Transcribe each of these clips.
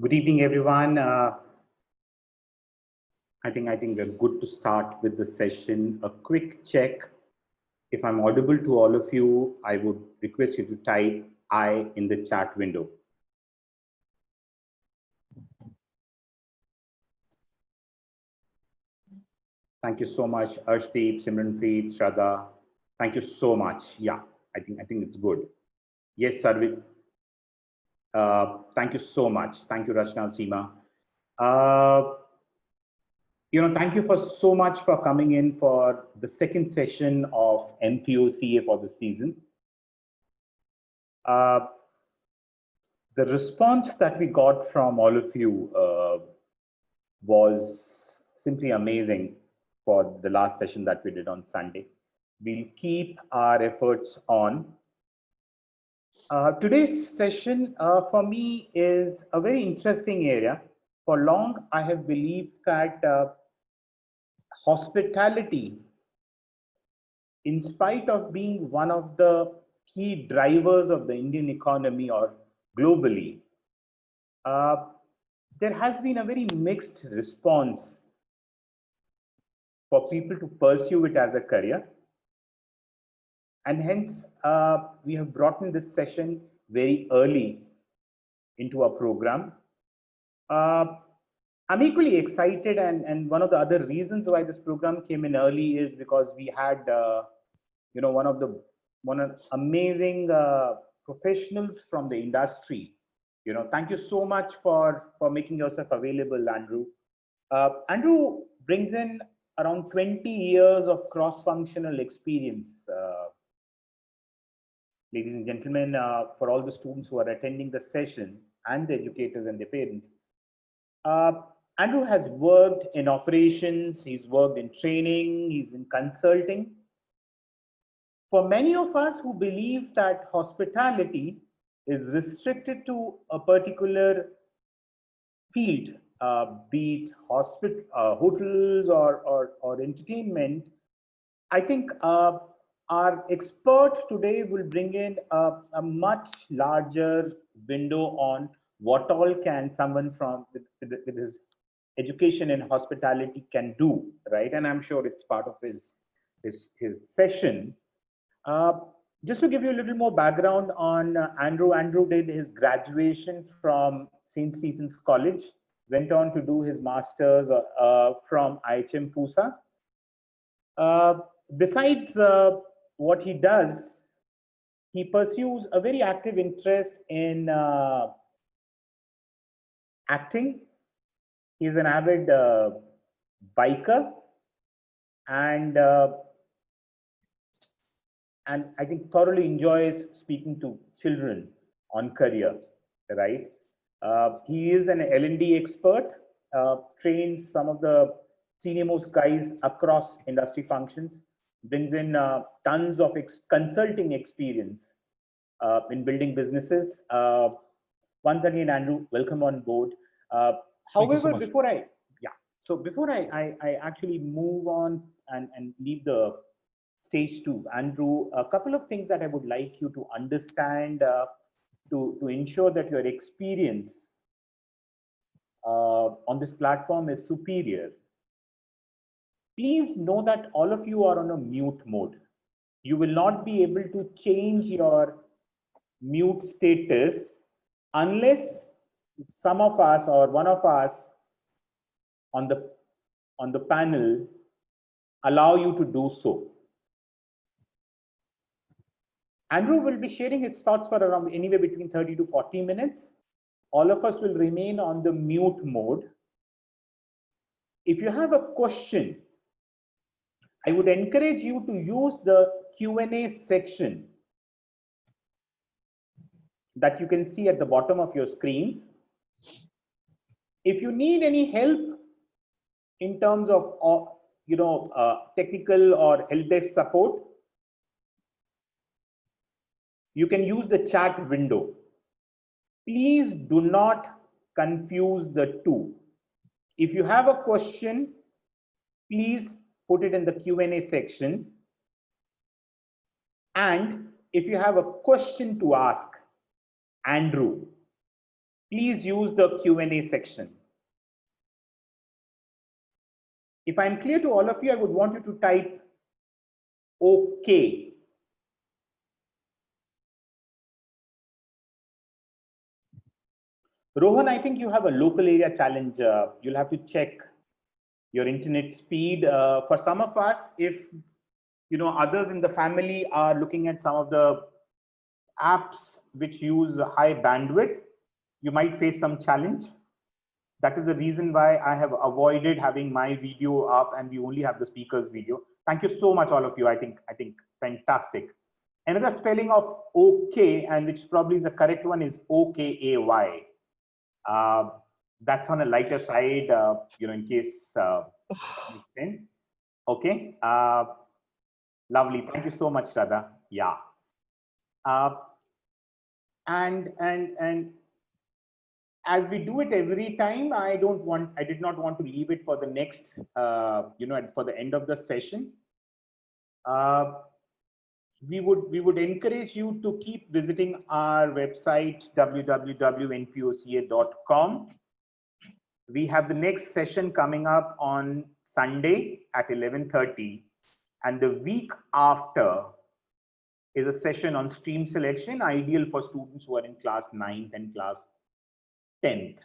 Good evening, everyone. I think we're good to start with the session. A quick check. If I'm audible to all of you, I would request you to type I in the chat window. Thank you so much, Arshdeep, Simranpreet, Shraddha. Thank you so much. Yeah, I think it's good. Yes, Sarvit. Thank you so much. Thank you, Rachna Seema. Uh, Thank you for so much for coming in for the second session of MPOCA for the season. Uh, the response that we got from all of you was simply amazing for the last session that we did on Sunday. We'll keep our efforts on. Today's session for me is a very interesting area. For long, I have believed that hospitality, in spite of being one of the key drivers of the Indian economy or globally, uh, there has been a very mixed response for people to pursue it as a career. And hence, we have brought in this session very early into our program. I'm equally excited, and one of the other reasons why this program came in early is because we had, one of the amazing professionals from the industry. Thank you so much for making yourself available, Andrew. Andrew brings in around 20 years of cross-functional experience. Ladies and gentlemen, for all the students who are attending the session and the educators and their parents, Andrew has worked in operations, he's worked in training, he's in consulting. For many of us who believe that hospitality is restricted to a particular field, be it hotels or entertainment, I think our expert today will bring in a much larger window on what all can someone from with his education in hospitality can do, right? And I'm sure it's part of his session. Uh, just to give you a little more background on Andrew, Andrew did his graduation from St. Stephen's College, went on to do his master's from IHM Pusa. Besides what he does, he pursues a very active interest in acting. He's an avid biker, and I think thoroughly enjoys speaking to children on career, right? He is an L&D expert, trains some of the senior most guys across industry functions, brings in tons of consulting experience in building businesses. Once again, Andrew, welcome on board. However, before I actually move on and leave the stage two, Andrew, a couple of things that I would like you to understand to ensure that your experience on this platform is superior. Please know that all of you are on a mute mode. You will not be able to change your mute status unless some of us or one of us on the panel allow you to do so. Andrew will be sharing his thoughts for around anywhere between 30 to 40 minutes. All of us will remain on the mute mode. If you have a question, I would encourage you to use the Q&A section that you can see at the bottom of your screens. If you need any help in terms of technical or help desk support, you can use the chat window. Please do not confuse the two. If you have a question, please put it in the Q&A section. And if you have a question to ask Andrew, please use the Q&A section. If I'm clear to all of you, I would want you to type OK. Rohan, I think you have a local area challenge. You'll have to check your internet speed. For some of us, if others in the family are looking at some of the apps which use high bandwidth, you might face some challenge. That is the reason why I have avoided having my video up and we only have the speaker's video. Thank you so much, all of you. I think fantastic. Another spelling of OK, and which probably is the correct one, is OKAY. That's on a lighter side, in case makes sense. Okay. Lovely. Thank you so much, Radha. Yeah. And as we do it every time, I did not want to leave it for the next, for the end of the session. We would encourage you to keep visiting our website, www.npoca.com. We have the next session coming up on Sunday at 11:30, and the week after is a session on stream selection, ideal for students who are in class 9th and class 10th.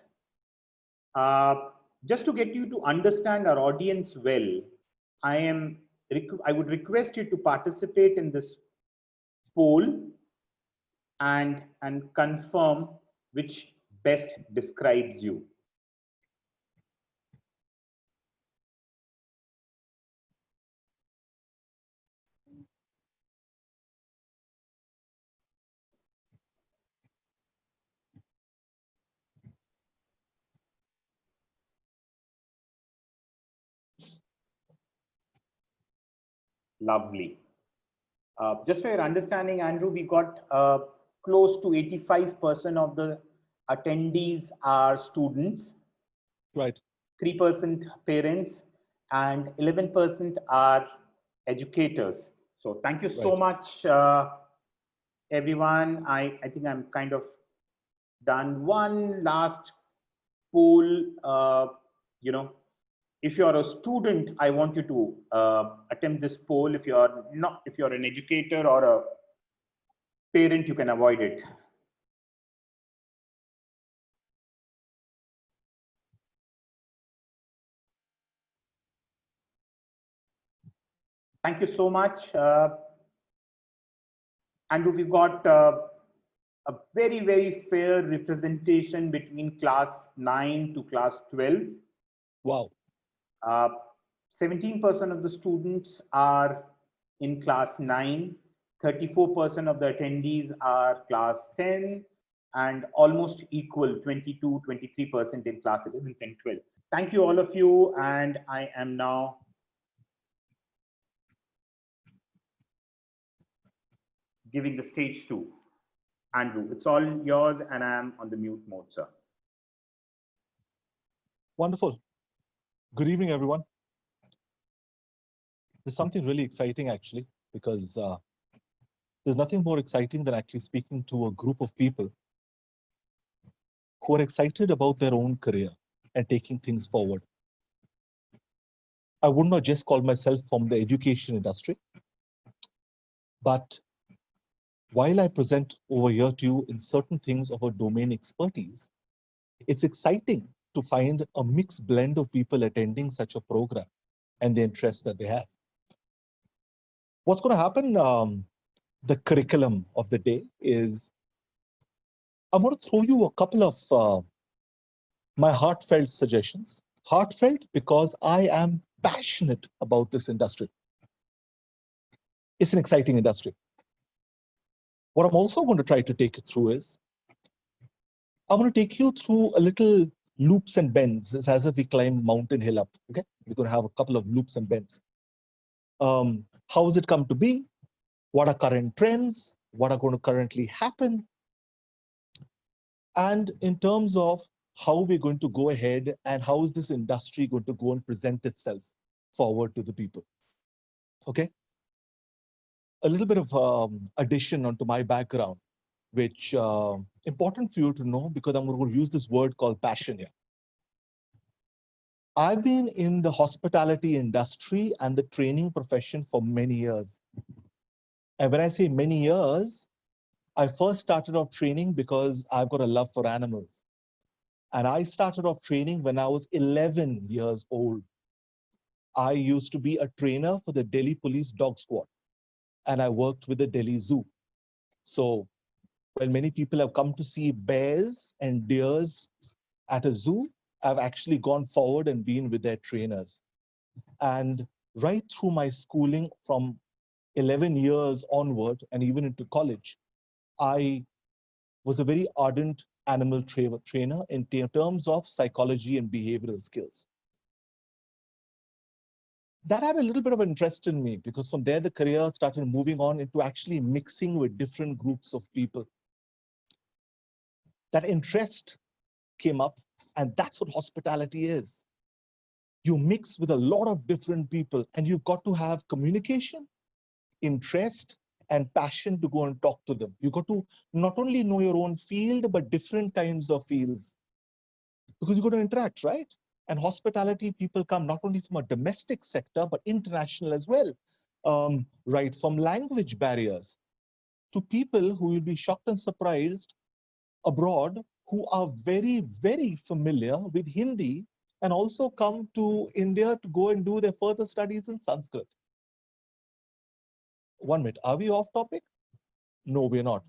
Just to get you to understand our audience well, I would request you to participate in this poll and confirm which best describes you. Lovely. Just for your understanding, Andrew, we got close to 85% of the attendees are students. Right. 3% parents and 11% are educators. So thank you so much, everyone. I think I'm kind of done. One last poll, if you're a student, I want you to attempt this poll. If you're an educator or a parent, you can avoid it. Thank you so much. Andrew, we've got a very, very fair representation between class 9 to class 12. Wow. 17% of the students are in class 9, 34% of the attendees are class 10, and almost equal, 22, 23% in class 11 and 12. Thank you, all of you, and I am now giving the stage to Andrew. It's all yours, and I am on the mute mode, sir. Wonderful. Good evening, everyone. There's something really exciting, actually, because there's nothing more exciting than actually speaking to a group of people who are excited about their own career and taking things forward. I would not just call myself from the education industry, but while I present over here to you in certain things of a domain expertise, it's exciting to find a mixed blend of people attending such a program and the interests that they have. What's going to happen, the curriculum of the day is, I'm going to throw you a couple of my heartfelt suggestions. Heartfelt because I am passionate about this industry. It's an exciting industry. What I'm also going to try to take you through is, I'm going to take you through a little loops and bends. It's as if we climb mountain hill up, okay? We're going to have a couple of loops and bends. How has it come to be? What are current trends? What are going to currently happen? And in terms of how we're going to go ahead and how is this industry going to go and present itself forward to the people, okay? A little bit of addition onto my background. which important for you to know because I'm going to use this word called passion here. I've been in the hospitality industry and the training profession for many years. And when I say many years, I first started off training because I've got a love for animals. And I started off training when I was 11 years old. I used to be a trainer for the Delhi Police Dog Squad, and I worked with the Delhi Zoo. So while many people have come to see bears and deers at a zoo, I've actually gone forward and been with their trainers. And right through my schooling from 11 years onward and even into college, I was a very ardent animal trainer in terms of psychology and behavioral skills. That had a little bit of interest in me because from there the career started moving on into actually mixing with different groups of people. That interest came up, and that's what hospitality is. You mix with a lot of different people, and you've got to have communication, interest, and passion to go and talk to them. You've got to not only know your own field, but different kinds of fields because you've got to interact, right? And hospitality people come not only from a domestic sector, but international as well, right? From language barriers to people who will be shocked and surprised abroad who are very, very familiar with Hindi and also come to India to go and do their further studies in Sanskrit. 1 minute, are we off topic? No, we're not.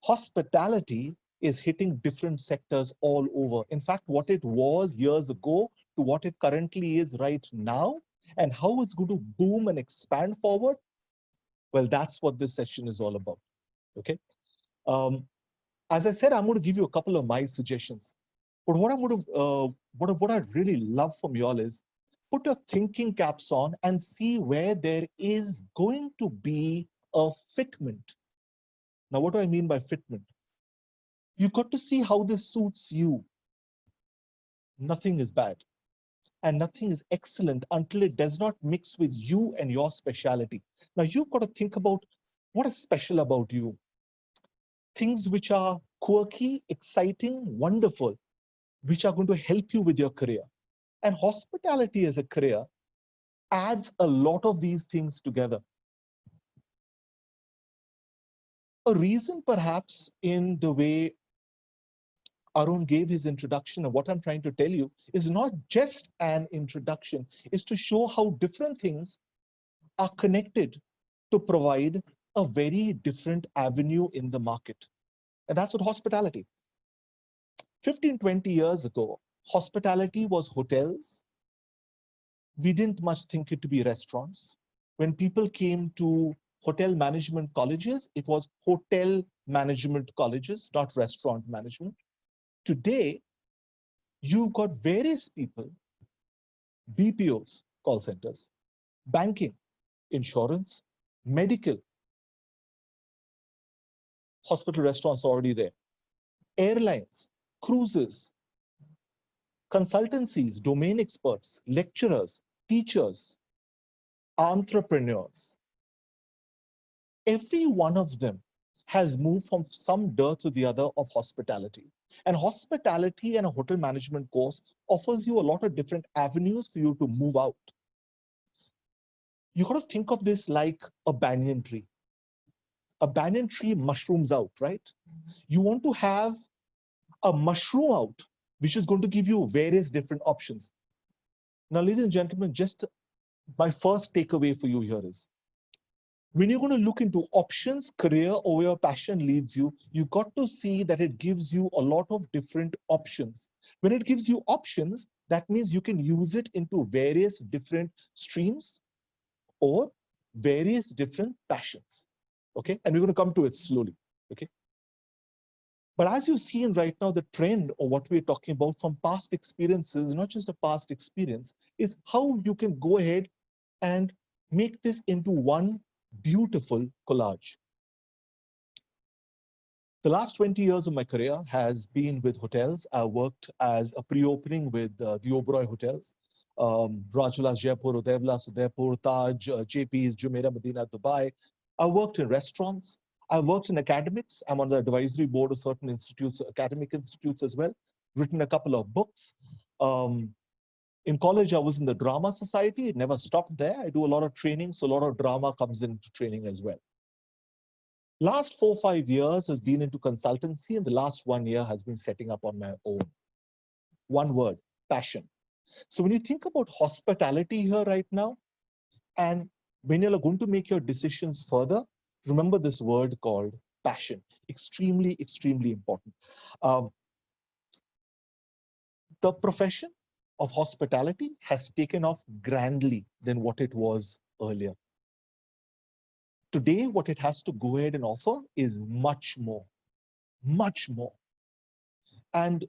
Hospitality is hitting different sectors all over. In fact, what it was years ago to what it currently is right now, and how it's going to boom and expand forward, well, that's what this session is all about, okay? As I said, I'm going to give you a couple of my suggestions. But what I'm going to, what I really love from you all is put your thinking caps on and see where there is going to be a fitment. Now, what do I mean by fitment? You've got to see how this suits you. Nothing is bad and nothing is excellent until it does not mix with you and your speciality. Now, you've got to think about what is special about you. Things which are quirky, exciting, wonderful, which are going to help you with your career. And hospitality as a career adds a lot of these things together. A reason perhaps in the way Arun gave his introduction, and what I'm trying to tell you is not just an introduction, is to show how different things are connected to provide a very different avenue in the market. And that's what hospitality. 15, 20 years ago, hospitality was hotels. We didn't much think it to be restaurants. When people came to hotel management colleges, it was hotel management colleges, not restaurant management. Today, you've got various people, BPOs, call centers, banking, insurance, medical, hospital restaurants already there, airlines, cruises, consultancies, domain experts, lecturers, teachers, entrepreneurs. Every one of them has moved from some dirt to the other of hospitality. And hospitality and a hotel management course offers you a lot of different avenues for you to move out. You got to think of this like a banyan tree. A banyan tree mushrooms out, right? You want to have a mushroom out, which is going to give you various different options. Now, ladies and gentlemen, just my first takeaway for you here is, when you're going to look into options, career, or where your passion leads you, you got to see that it gives you a lot of different options. When it gives you options, that means you can use it into various different streams or various different passions. Okay, and we're going to come to it slowly. Okay. But as you've seen right now, the trend or what we're talking about from past experiences, not just a past experience, is how you can go ahead and make this into one beautiful collage. The last 20 years of my career has been with hotels. I worked as a pre-opening with the Oberoi Hotels, Rajvilas Jaipur, Udaivlas Udaipur, Taj, JP's, Jumeirah Medina, Dubai. I worked in restaurants. I've worked in academics. I'm on the advisory board of certain institutes, academic institutes as well, written a couple of books. In college, I was in the drama society. It never stopped there. I do a lot of training, so a lot of drama comes into training as well. Last 4 or 5 years has been into consultancy, and the last 1 year has been setting up on my own. One word, passion. So when you think about hospitality here right now, and when you're going to make your decisions further, remember this word called passion. Extremely, extremely important. Um, the profession of hospitality has taken off grandly than what it was earlier. Today, what it has to go ahead and offer is much more, much more. And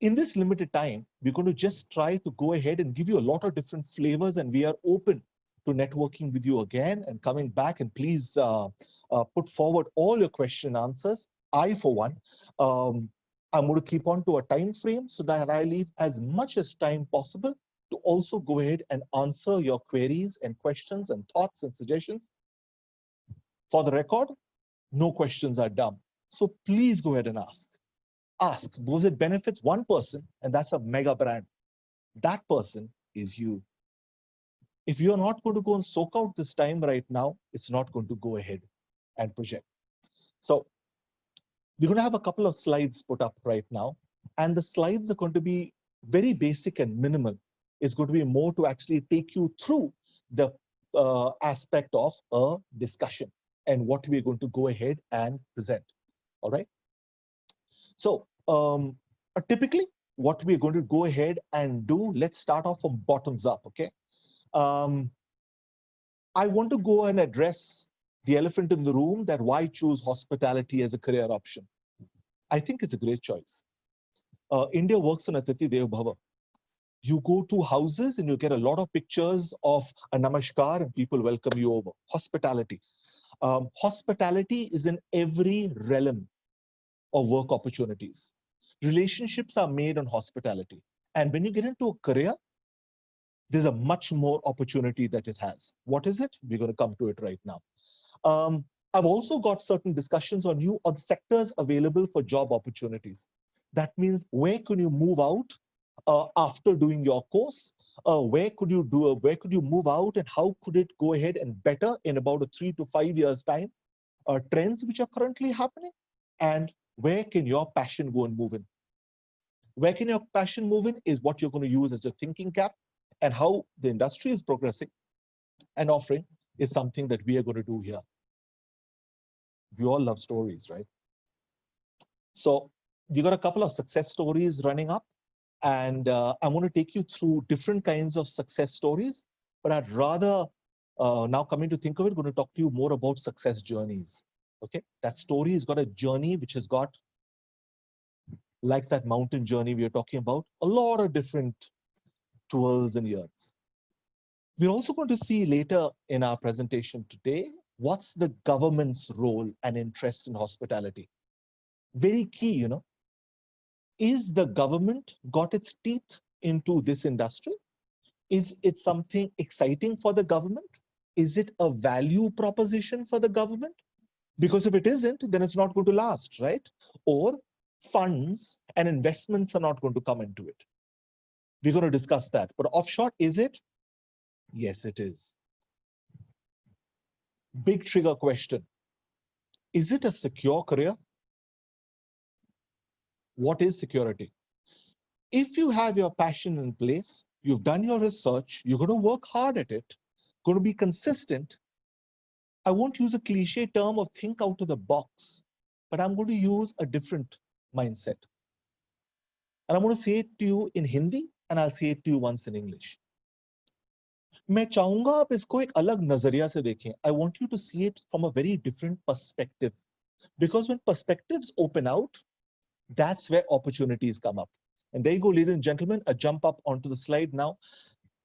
in this limited time, we're going to just try to go ahead and give you a lot of different flavors, and we are open to networking with you again and coming back. And please put forward all your question and answers. I, for one, I'm going to keep on to a time frame so that I leave as much as time possible to also go ahead and answer your queries and questions and thoughts and suggestions. For the record, no questions are dumb. So please go ahead and ask. Ask, because it benefits one person, and that's a mega brand. That person is you. If you're not going to go and soak out this time right now, it's not going to go ahead and project. So we're going to have a couple of slides put up right now, and the slides are going to be very basic and minimal. It's going to be more to actually take you through the aspect of a discussion and what we're going to go ahead and present. All right. So typically, what we're going to go ahead and do, let's start off from bottoms up, okay? I want to go and address the elephant in the room, that why choose hospitality as a career option? I think it's a great choice. India works on Atithi Dev Bhava. You go to houses and you get a lot of pictures of a namaskar and people welcome you over. Hospitality. Hospitality is in every realm of work opportunities. Relationships are made on hospitality. And when you get into a career, there's a much more opportunity that it has. What is it? We're going to come to it right now. I've also got certain discussions on sectors available for job opportunities. That means where can you move out after doing your course? Where could you move out, and how could it go ahead and better in about a 3 to 5 years time? Trends which are currently happening, and where can your passion go and move in? Where can your passion move in is what you're going to use as a thinking cap, and how the industry is progressing and offering is something that we are going to do here. We all love stories, right? So we got a couple of success stories running up, and I want to take you through different kinds of success stories, but I'd rather, now coming to think of it, going to talk to you more about success journeys. Okay, that story has got a journey which has got, like that mountain journey we are talking about, a lot of different twirls and years. We're also going to see later in our presentation today, what's the government's role and interest in hospitality. Very key, you know. Is the government got its teeth into this industry? Is it something exciting for the government? Is it a value proposition for the government? Because if it isn't, then it's not going to last, right? Or funds and investments are not going to come into it. We're going to discuss that. But offshore, is it? Yes, it is. Big trigger question. Is it a secure career? What is security? If you have your passion in place, you've done your research, you're going to work hard at it, going to be consistent. I won't use a cliche term of think out of the box, but I'm going to use a different mindset. And I'm going to say it to you in Hindi, and I'll say it to you once in English. मैं चाहूंगा आप इसको एक अलग नजरिया से देखें. I want you to see it from a very different perspective. Because when perspectives open out, that's where opportunities come up. And there you go, ladies and gentlemen, a jump up onto the slide now.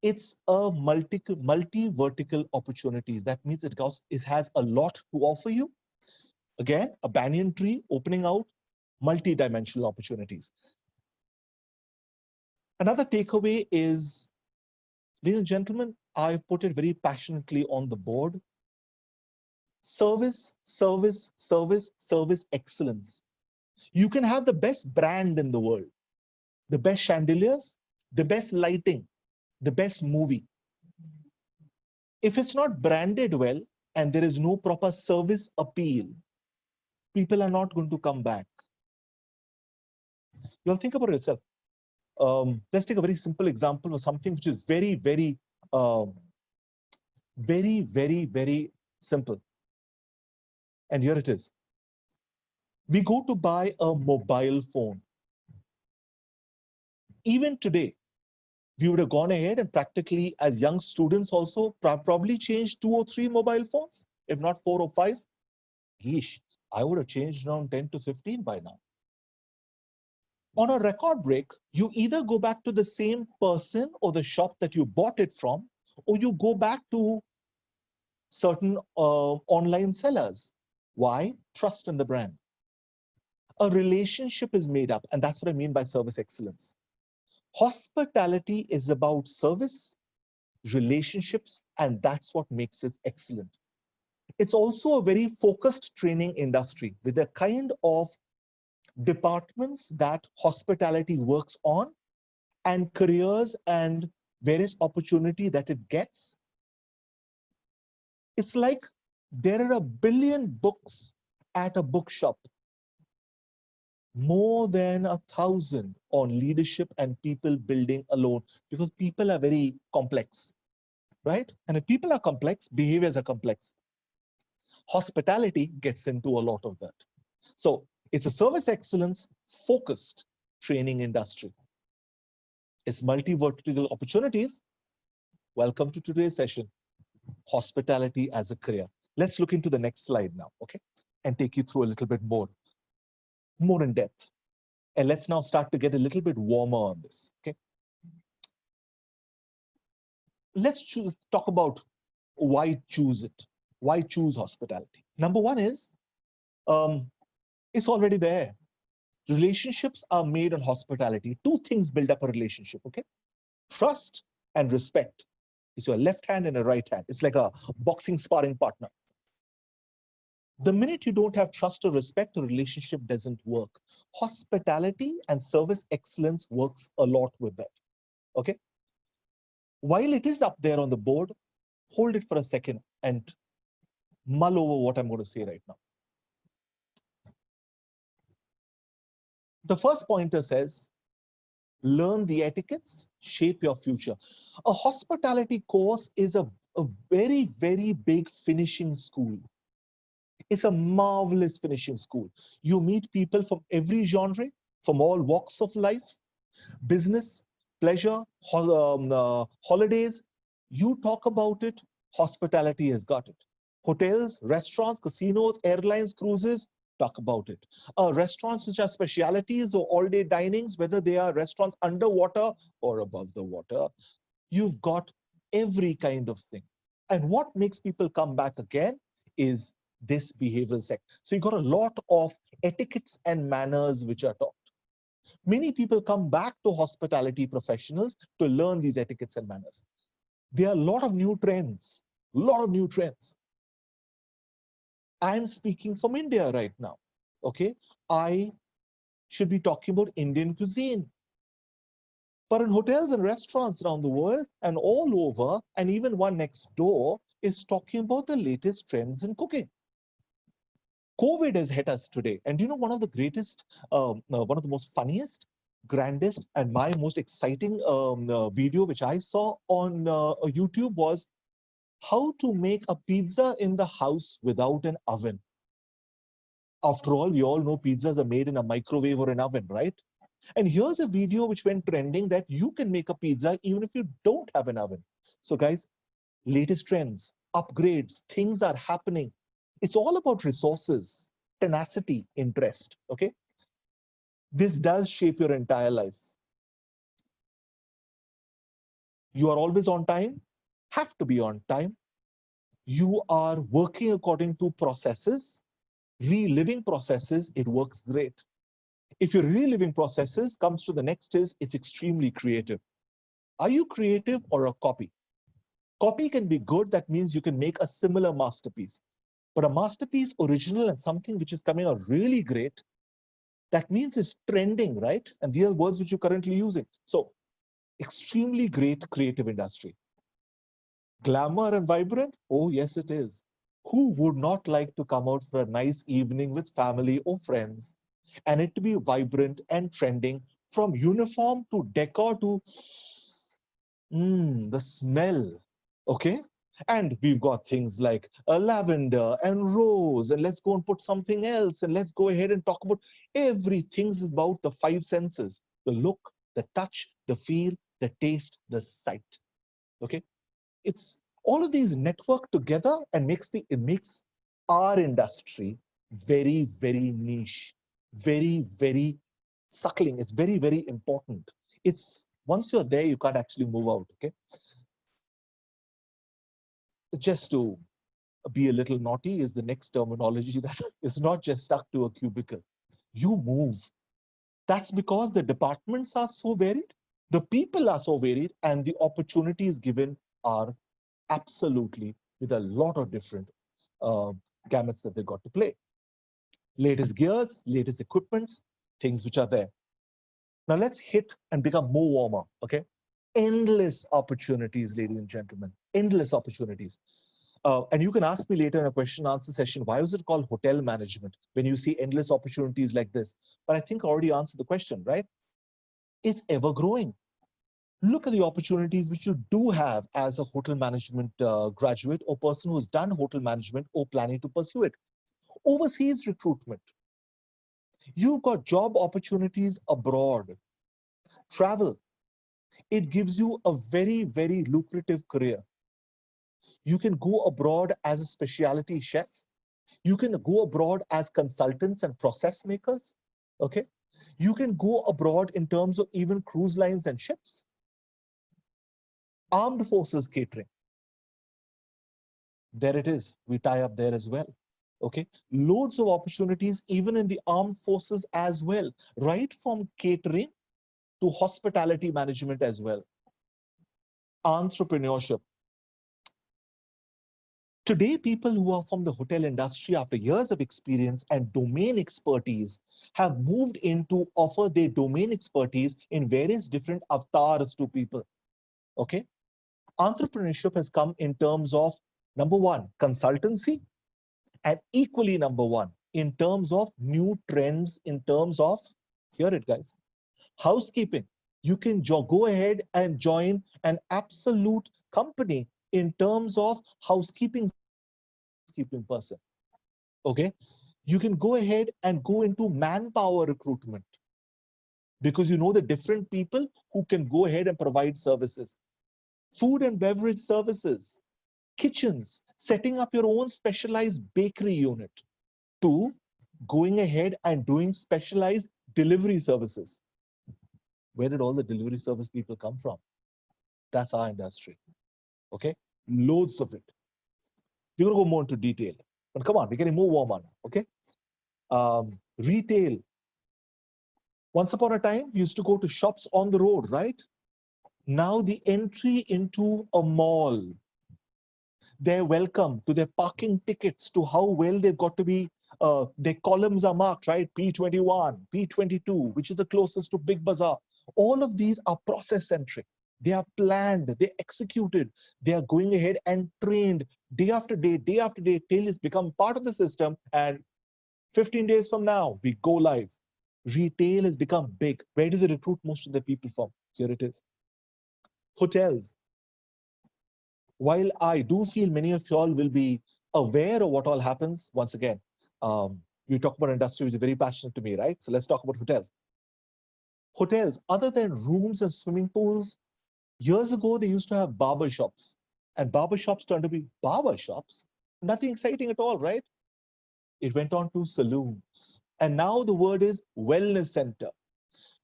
It's a multi-vertical opportunities. That means it has a lot to offer you. Again, a banyan tree opening out, multi-dimensional opportunities. Another takeaway is, ladies and gentlemen, I put it very passionately on the board. Service, service, service, service excellence. You can have the best brand in the world, the best chandeliers, the best lighting, the best movie. If it's not branded well and there is no proper service appeal, people are not going to come back. You'll think about yourself. Let's take a very simple example of something which is very, very, very simple. And here it is. We go to buy a mobile phone. Even today, we would have gone ahead and practically, as young students also, probably changed 2 or 3 mobile phones, if not 4 or 5. Geesh, I would have changed around 10 to 15 by now. On a record break, you either go back to the same person or the shop that you bought it from, or you go back to certain online sellers. Why? Trust in the brand. A relationship is made up, and that's what I mean by service excellence. Hospitality is about service, relationships, and that's what makes it excellent. It's also a very focused training industry with the kind of departments that hospitality works on and careers and various opportunity that it gets. It's like there are 1 billion books at a bookshop, more than 1,000 on leadership and people building alone, because people are very complex, right? And if people are complex, behaviors are complex. Hospitality gets into a lot of that. So it's a service excellence focused training industry. It's multi-vertical opportunities. Welcome to today's session, hospitality as a career. Let's look into the next slide now, okay? And take you through a little bit more in depth. And let's now start to get a little bit warmer on this, okay? Let's talk about why choose it. Why choose hospitality? Number one is, it's already there. Relationships are made on hospitality. 2 things build up a relationship, okay? Trust and respect. It's your left hand and a right hand. It's like a boxing sparring partner. The minute you don't have trust or respect, a relationship doesn't work. Hospitality and service excellence works a lot with that, okay? While it is up there on the board, hold it for a second and mull over what I'm going to say right now. The first pointer says, learn the etiquettes, shape your future. A hospitality course is a very, very big finishing school. It's a marvelous finishing school. You meet people from every genre, from all walks of life, business, pleasure, holidays. You talk about it, hospitality has got it. Hotels, restaurants, casinos, airlines, cruises, talk about it. Restaurants which are specialities or all-day dinings, whether they are restaurants underwater or above the water, you've got every kind of thing. And what makes people come back again is this behavioral sector. So you got a lot of etiquettes and manners which are taught. Many people come back to hospitality professionals to learn these etiquettes and manners. There are a lot of new trends, I'm speaking from India right now, okay? I should be talking about Indian cuisine. But in hotels and restaurants around the world and all over, and even one next door is talking about the latest trends in cooking. COVID has hit us today. And you know, one of the greatest, one of the most funniest, grandest, and my most exciting video which I saw on YouTube was how to make a pizza in the house without an oven. After all, we all know pizzas are made in a microwave or an oven, right? And here's a video which went trending that you can make a pizza even if you don't have an oven. So guys, latest trends, upgrades, things are happening. It's all about resources, tenacity, interest, okay? This does shape your entire life. You are always on time, have to be on time. You are working according to processes, reliving processes, it works great. If your reliving processes comes to the next is, it's extremely creative. Are you creative or a copy? Copy can be good, that means you can make a similar masterpiece. But a masterpiece, original, and something which is coming out really great, that means it's trending, right? And these are words which you're currently using. So extremely great creative industry. Glamour and vibrant? Oh, yes, it is. Who would not like to come out for a nice evening with family or friends and it to be vibrant and trending, from uniform to decor to the smell, okay? And we've got things like lavender and rose, and let's go and put something else, and let's go ahead and talk about everything is about the five senses: the look, the touch, the feel, the taste, the sight, okay? It's all of these network together and it makes our industry very, very niche, very, very suckling. It's very, very important. It's once you're there, you can't actually move out, okay? Just to be a little naughty is the next terminology that is not just stuck to a cubicle. You move. That's because the departments are so varied, the people are so varied, and the opportunities given are absolutely with a lot of different gamuts that they got to play. Latest gears, latest equipments, things which are there. Now let's hit and become more warmer, okay? Endless opportunities, ladies and gentlemen, endless opportunities. And you can ask me later in a question answer session, why was it called hotel management when you see endless opportunities like this? But I think I already answered the question, right? It's ever growing. Look at the opportunities which you do have as a hotel management graduate or person who's done hotel management or planning to pursue it. Overseas recruitment. You've got job opportunities abroad. Travel. It gives you a very, very lucrative career. You can go abroad as a specialty chef. You can go abroad as consultants and process makers. Okay. You can go abroad in terms of even cruise lines and ships. Armed forces catering. There it is. We tie up there as well. Okay. Loads of opportunities even in the armed forces as well, right from catering to hospitality management as well. Entrepreneurship. Today, people who are from the hotel industry after years of experience and domain expertise have moved in to offer their domain expertise in various different avatars to people. Okay. Entrepreneurship has come in terms of number one, consultancy, and equally number one, in terms of new trends, in terms of, hear it guys, housekeeping. You can go ahead and join an absolute company in terms of housekeeping person. Okay. You can go ahead and go into manpower recruitment because you know the different people who can go ahead and provide services. Food and beverage services, kitchens, setting up your own specialized bakery unit, to going ahead and doing specialized delivery services. Where did all the delivery service people come from? That's our industry. Okay, loads of it. We're going to go more into detail, but come on, we're getting more warm on. Okay, retail. Once upon a time, we used to go to shops on the road, right? Now the entry into a mall, their welcome to their parking tickets, to how well they've got to be, their columns are marked, right? P21, P22, which is the closest to Big Bazaar. All of these are process centric. They are planned, they're executed, they are going ahead and trained day after day, till it's become part of the system. And 15 days from now, we go live. Retail has become big. Where do they recruit most of the people from? Here it is. Hotels. While I do feel many of y'all will be aware of what all happens, once again, we talk about industry which is very passionate to me, right? So let's talk about hotels. Hotels, other than rooms and swimming pools, years ago, they used to have barber shops, and barber shops turned to be barber shops. Nothing exciting at all, right? It went on to saloons. And now the word is wellness center.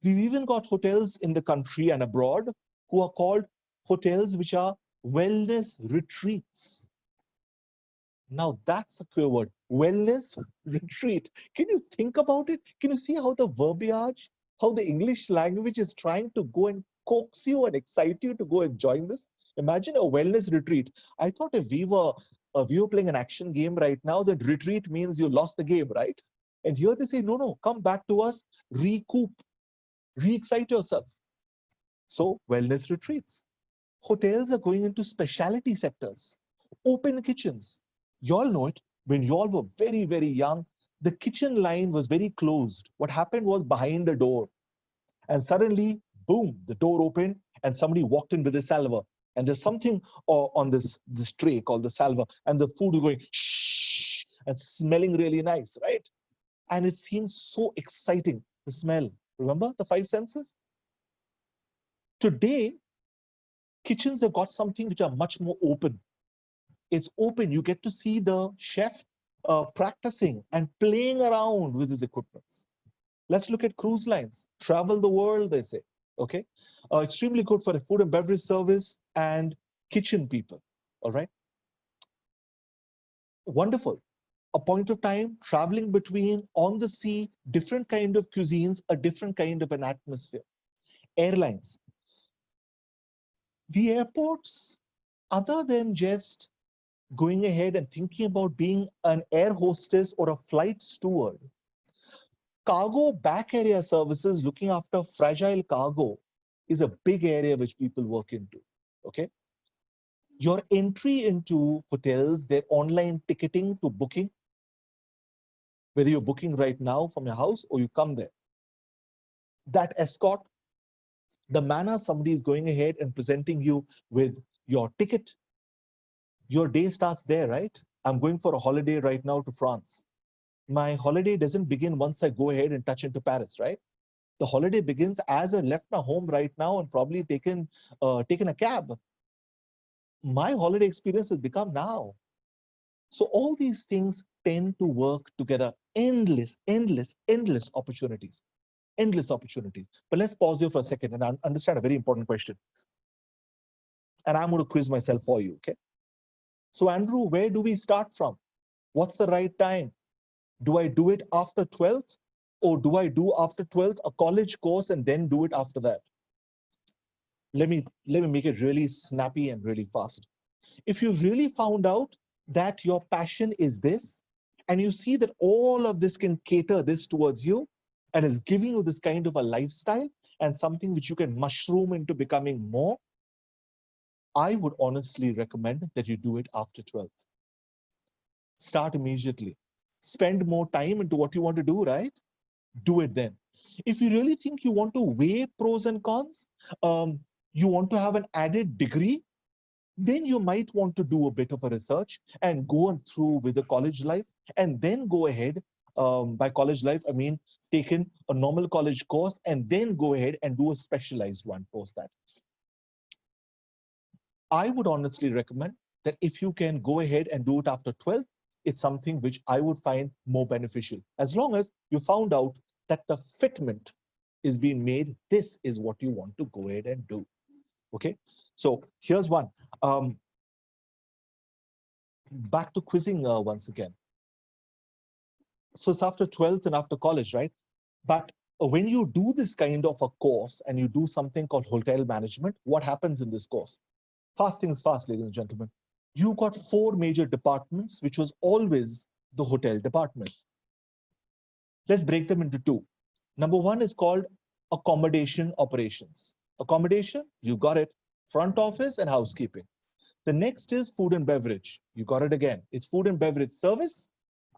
We've even got hotels in the country and abroad who are called hotels which are wellness retreats. Now that's a queer word, wellness retreat. Can you think about it? Can you see how the verbiage, how the English language is trying to go and coax you and excite you to go and join this? Imagine a wellness retreat. I thought if we were If you're playing an action game right now, then retreat means you lost the game, right? And here they say, no, no, come back to us, recoup, re-excite yourself. So wellness retreats. Hotels are going into specialty sectors, open kitchens. You all know it. When you all were very, very young, the kitchen line was very closed. What happened was behind a door. And suddenly, boom, the door opened and somebody walked in with a salver. And there's something on this tray called the salver. And the food is going shh and smelling really nice, right? And it seems so exciting, the smell. Remember the five senses? Today, kitchens have got something which are much more open. It's open. You get to see the chef practicing and playing around with his equipments. Let's look at cruise lines. Travel the world, they say. Okay, extremely good for a food and beverage service and kitchen people. All right, wonderful. A point of time traveling between on the sea, different kind of cuisines, a different kind of an atmosphere. Airlines. The airports, other than just going ahead and thinking about being an air hostess or a flight steward, cargo back area services, looking after fragile cargo, is a big area which people work into. Okay. Your entry into hotels, their online ticketing to booking, whether you're booking right now from your house or you come there. That escort, the manner somebody is going ahead and presenting you with your ticket, your day starts there, right? I'm going for a holiday right now to France. My holiday doesn't begin once I go ahead and touch into Paris, right? The holiday begins as I left my home right now and probably taken a cab. My holiday experience has become now. So all these things tend to work together. Endless opportunities. Endless opportunities. But let's pause here for a second and understand a very important question. And I'm going to quiz myself for you, okay? So Andrew, where do we start from? What's the right time? Do I do it after 12th? Or do I do after 12th a college course and then do it after that? Let me make it really snappy and really fast. If you've really found out that your passion is this, and you see that all of this can cater this towards you, and is giving you this kind of a lifestyle and something which you can mushroom into becoming more, I would honestly recommend that you do it after 12th. Start immediately. Spend more time into what you want to do, right? Do it then. If you really think you want to weigh pros and cons, you want to have an added degree, then you might want to do a bit of a research and go through with the college life, and then go ahead. By college life, I mean taken a normal college course and then go ahead and do a specialized one post that. I would honestly recommend that if you can go ahead and do it after 12th, it's something which I would find more beneficial. As long as you found out that the fitment is being made, this is what you want to go ahead and do. Okay, so here's one. Back to quizzing once again. So it's after 12th and after college, right? But when you do this kind of a course and you do something called hotel management, what happens in this course? Fast things fast, ladies and gentlemen. You got 4 major departments, which was always the hotel departments. Let's break them into 2. Number 1 is called accommodation operations. Accommodation, you got it. Front office and housekeeping. The next is food and beverage. You got it again. It's food and beverage service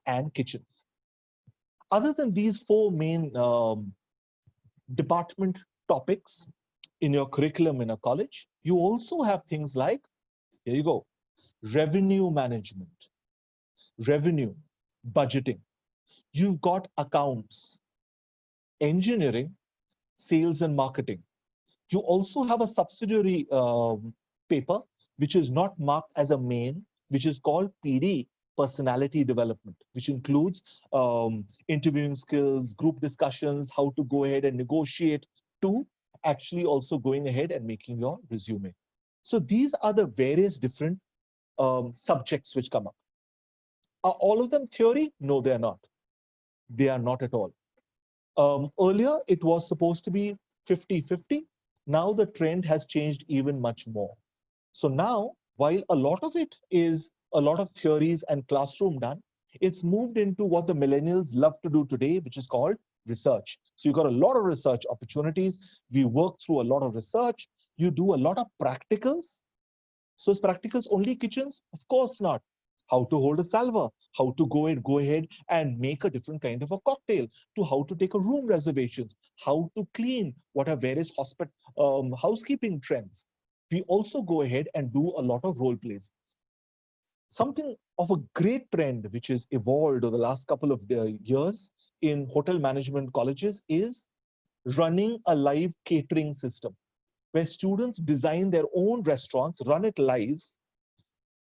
and kitchens. Other than these 4 main department topics in your curriculum in a college, you also have things like, here you go, revenue management, revenue, budgeting. You've got accounts, engineering, sales and marketing. You also have a subsidiary paper, which is not marked as a main, which is called PD, personality development, which includes interviewing skills, group discussions, how to go ahead and negotiate, to actually also going ahead and making your resume. So these are the various different subjects which come up. Are all of them theory? No, they are not. They are not at all. Earlier, it was supposed to be 50-50. Now the trend has changed even much more. So now, while a lot of it is a lot of theories and classroom done. It's moved into what the millennials love to do today, which is called research. So you've got a lot of research opportunities. We work through a lot of research. You do a lot of practicals. So is practicals only kitchens? Of course not. How to hold a salver, how to go ahead and make a different kind of a cocktail, to how to take a room reservations, how to clean, what are various housekeeping trends. We also go ahead and do a lot of role plays. Something of a great trend which has evolved over the last couple of years in hotel management colleges is running a live catering system, where students design their own restaurants, run it live,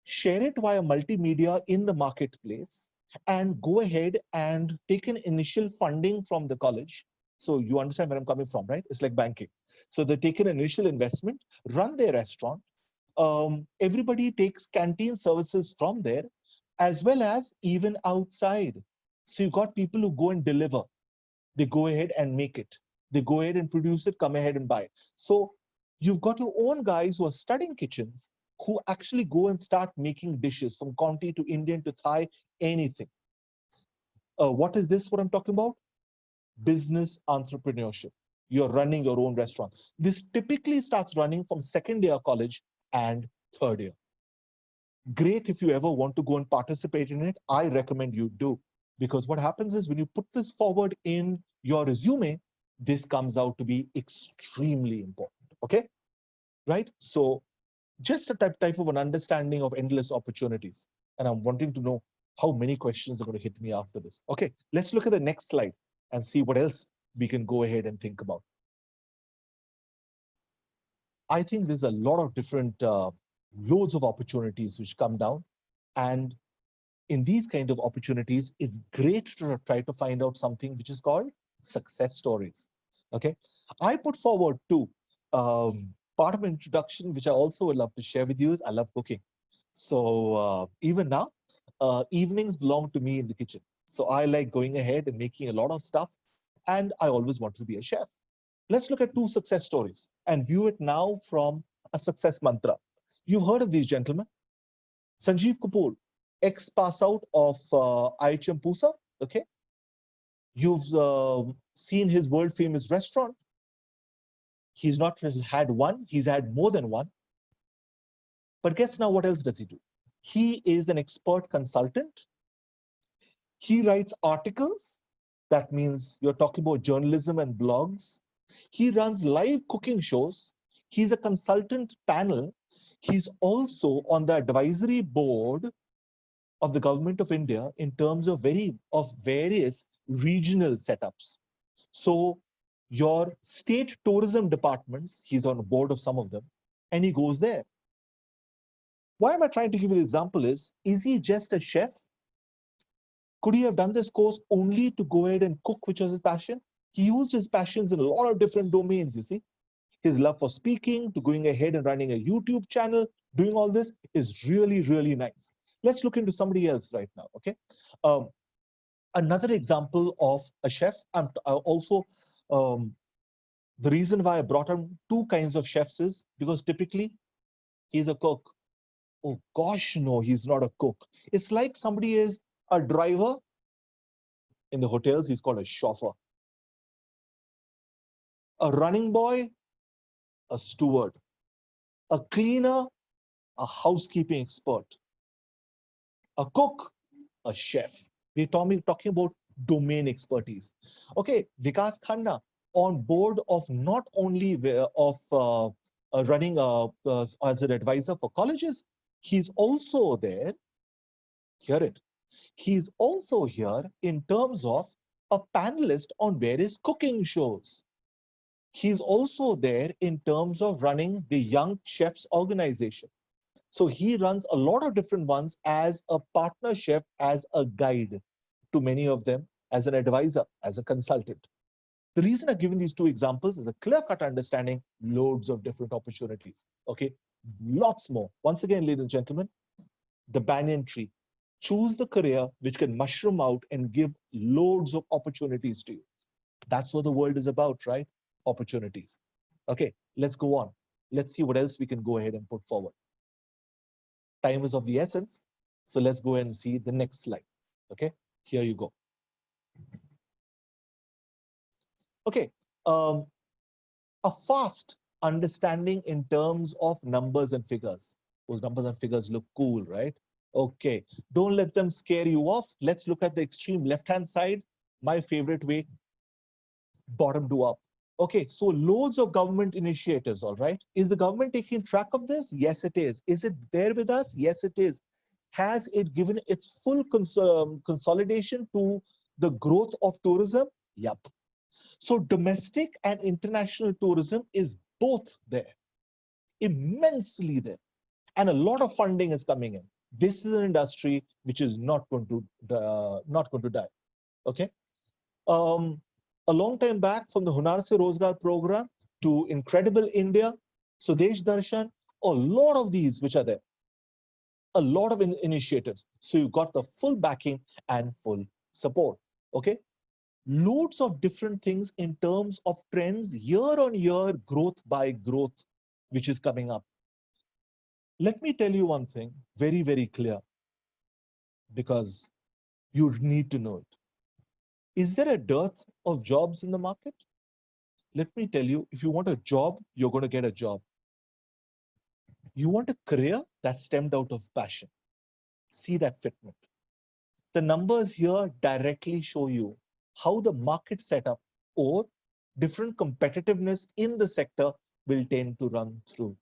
share it via multimedia in the marketplace, and go ahead and take an initial funding from the college. So you understand where I'm coming from, right? It's like banking. So they take an initial investment, run their restaurant. Everybody takes canteen services from there, as well as even outside. So you got people who go and deliver. They go ahead and make it. They go ahead and produce it, come ahead and buy it. So you've got your own guys who are studying kitchens, who actually go and start making dishes from Conti to Indian to Thai, anything. What is this, what I'm talking about? Business entrepreneurship. You're running your own restaurant. This typically starts running from second year college and third year. Great if you ever want to go and participate in it. I recommend you do. Because what happens is when you put this forward in your resume, this comes out to be extremely important. Okay? Right? So just a type of an understanding of endless opportunities. And I'm wanting to know how many questions are going to hit me after this. Okay, let's look at the next slide and see what else we can go ahead and think about. I think there's a lot of different loads of opportunities which come down. And in these kind of opportunities, it's great to try to find out something which is called success stories. Okay, I put forward two. Part of an introduction, which I also would love to share with you, is I love cooking. So even now, evenings belong to me in the kitchen. So I like going ahead and making a lot of stuff, and I always wanted to be a chef. Let's look at two success stories and view it now from a success mantra. You've heard of these gentlemen. Sanjeev Kapoor, ex-pass out of IHM Pusa, okay? You've seen his world-famous restaurant. He's not had one, he's had more than one. But guess now what else does he do? He is an expert consultant. He writes articles. That means you're talking about journalism and blogs. He runs live cooking shows. He's a consultant panel. He's also on the advisory board of the government of India in terms of various regional setups. So your state tourism departments, he's on the board of some of them, and he goes there. Why am I trying to give you the example is he just a chef? Could he have done this course only to go ahead and cook, which was his passion? He used his passions in a lot of different domains, you see. His love for speaking, to going ahead and running a YouTube channel, doing all this is really, really nice. Let's look into somebody else right now, okay? Another example of a chef, the reason why I brought on two kinds of chefs is because typically he's a cook. Oh gosh, no, he's not a cook. It's like somebody is a driver. In the hotels, he's called a chauffeur. A running boy, a steward. A cleaner, a housekeeping expert. A cook, a chef. We're talking about domain expertise. Okay, Vikas Khanna on board of not only running as an advisor for colleges, he's also there. Hear it. He's also here in terms of a panelist on various cooking shows. He's also there in terms of running the Young Chefs organization. So he runs a lot of different ones as a partner chef, as a guide to many of them, as an advisor, as a consultant. The reason I've given these two examples is a clear-cut understanding, loads of different opportunities. Okay, lots more. Once again, ladies and gentlemen, the banyan tree. Choose the career which can mushroom out and give loads of opportunities to you. That's what the world is about, right? Opportunities. Okay, let's go on. Let's see what else we can go ahead and put forward. Time is of the essence. So let's go and see the next slide. Okay, here you go. Okay, a fast understanding in terms of numbers and figures. Those numbers and figures look cool, right? Okay, don't let them scare you off. Let's look at the extreme left-hand side. My favorite way, bottom to up. Okay, so loads of government initiatives, all right? Is the government taking track of this? Yes, it is. Is it there with us? Yes, it is. Has it given its full consolidation to the growth of tourism? Yep. So domestic and international tourism is both there, immensely there. And a lot of funding is coming in. This is an industry which is not going to die. Okay. A long time back, from the Hunar Se Rozgar program to Incredible India, Swadesh Darshan, a lot of these which are there, a lot of initiatives. So you got the full backing and full support. Okay. Loads of different things in terms of trends, year on year, growth by growth, which is coming up. Let me tell you one thing very, very clear, because you need to know it. Is there a dearth of jobs in the market? Let me tell you, if you want a job, you're going to get a job. You want a career that's stemmed out of passion. See that fitment. The numbers here directly show you how the market setup or different competitiveness in the sector will tend to run through.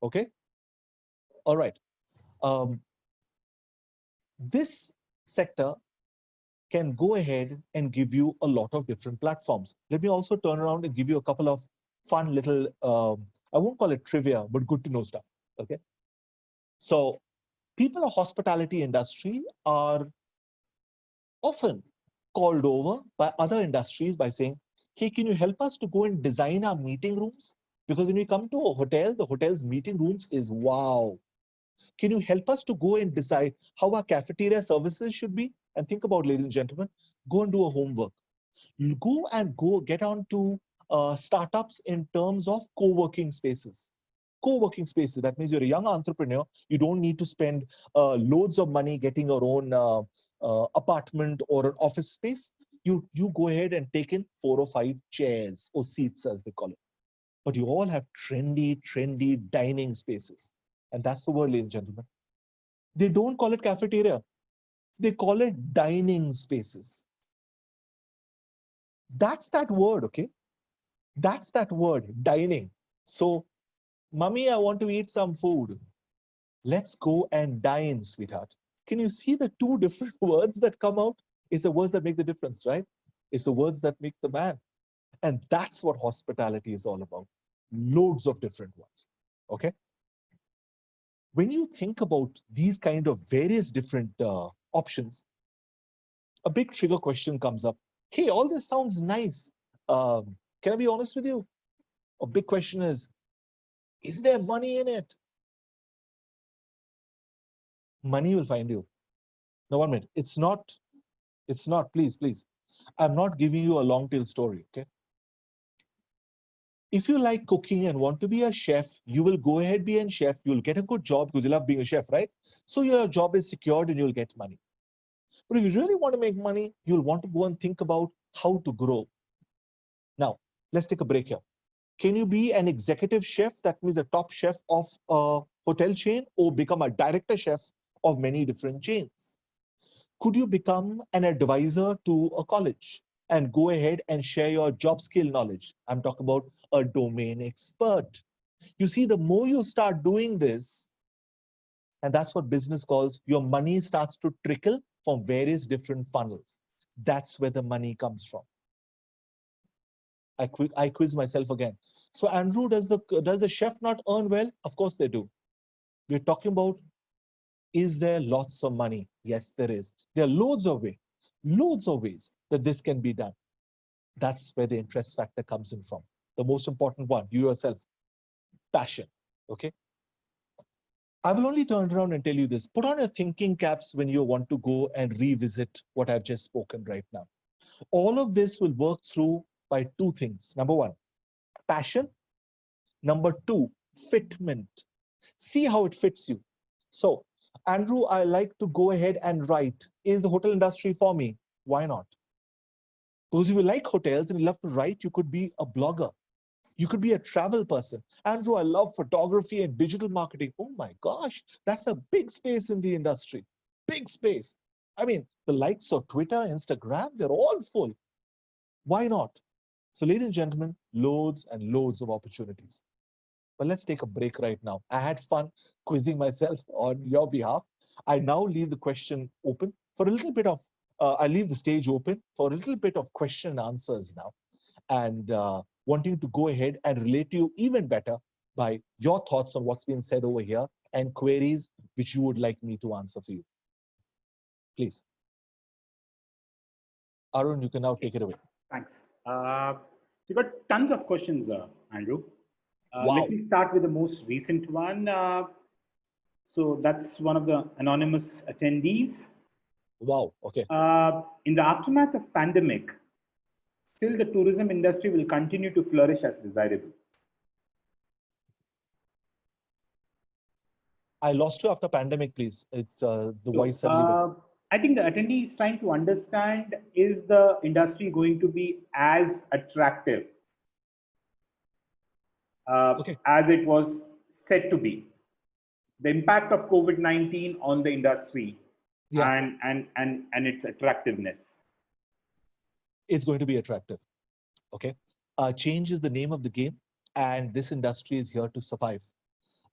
Okay? All right. This sector can go ahead and give you a lot of different platforms. Let me also turn around and give you a couple of fun little, I won't call it trivia, but good to know stuff. Okay. So people of hospitality industry are often called over by other industries by saying, hey, can you help us to go and design our meeting rooms? Because when you come to a hotel, the hotel's meeting rooms is wow. Can you help us to go and decide how our cafeteria services should be? And think about, ladies and gentlemen, go and do a homework. You go get on to startups in terms of co-working spaces. Co-working spaces, that means you're a young entrepreneur. You don't need to spend loads of money getting your own apartment or an office space. You go ahead and take in 4 or 5 chairs or seats, as they call it. But you all have trendy dining spaces. And that's the word, ladies and gentlemen. They don't call it cafeteria. They call it dining spaces. That's that word, okay? That's that word, dining. So, mommy, I want to eat some food. Let's go and dine, sweetheart. Can you see the 2 different words that come out? It's the words that make the difference, right? It's the words that make the man. And that's what hospitality is all about. Loads of different ones, okay? When you think about these kind of various different options, a big trigger question comes up. Hey, all this sounds nice. Can I be honest with you? A big question is there money in it? Money will find you. No, 1 minute. It's not, please. I'm not giving you a long tail story, okay? If you like cooking and want to be a chef, you will go ahead, be a chef. You'll get a good job because you love being a chef, right? So your job is secured and you'll get money. But if you really want to make money, you'll want to go and think about how to grow. Now, let's take a break here. Can you be an executive chef, that means a top chef of a hotel chain, or become a director chef of many different chains? Could you become an advisor to a college and go ahead and share your job skill knowledge? I'm talking about a domain expert. You see, the more you start doing this, and that's what business calls, your money starts to trickle from various different funnels. That's where the money comes from. I quiz myself again. So Andrew, does the chef not earn well? Of course they do. We're talking about, is there lots of money? Yes, there is. There are loads of ways that this can be done. That's where the interest factor comes in from. The most important one, you yourself, passion, okay? I will only turn around and tell you this. Put on your thinking caps when you want to go and revisit what I've just spoken right now. All of this will work through by 2 things. Number 1, passion. Number 2, fitment. See how it fits you. So Andrew, I like to go ahead and write. Is the hotel industry for me? Why not? Because if you like hotels and you love to write, you could be a blogger. You could be a travel person. Andrew, I love photography and digital marketing. Oh my gosh, that's a big space in the industry. Big space. I mean, the likes of Twitter, Instagram, they're all full. Why not? So, ladies and gentlemen, loads and loads of opportunities. But let's take a break right now. I had fun quizzing myself on your behalf. I now leave the question open for a little bit of, I leave the stage open for a little bit of question and answers now. And wanting to go ahead and relate to you even better by your thoughts on what's been said over here and queries which you would like me to answer for you. Please. Arun, you can now take it away. Thanks. You got tons of questions, Andrew. Wow. Let me start with the most recent one. So that's one of the anonymous attendees. Wow. Okay. In the aftermath of pandemic, still the tourism industry will continue to flourish as desirable. I lost you after pandemic, please. It's the voice suddenly went. I think the attendee is trying to understand, is the industry going to be as attractive as it was said to be? The impact of COVID-19 on the industry and its attractiveness. It's going to be attractive. Okay. Change is the name of the game, and this industry is here to survive.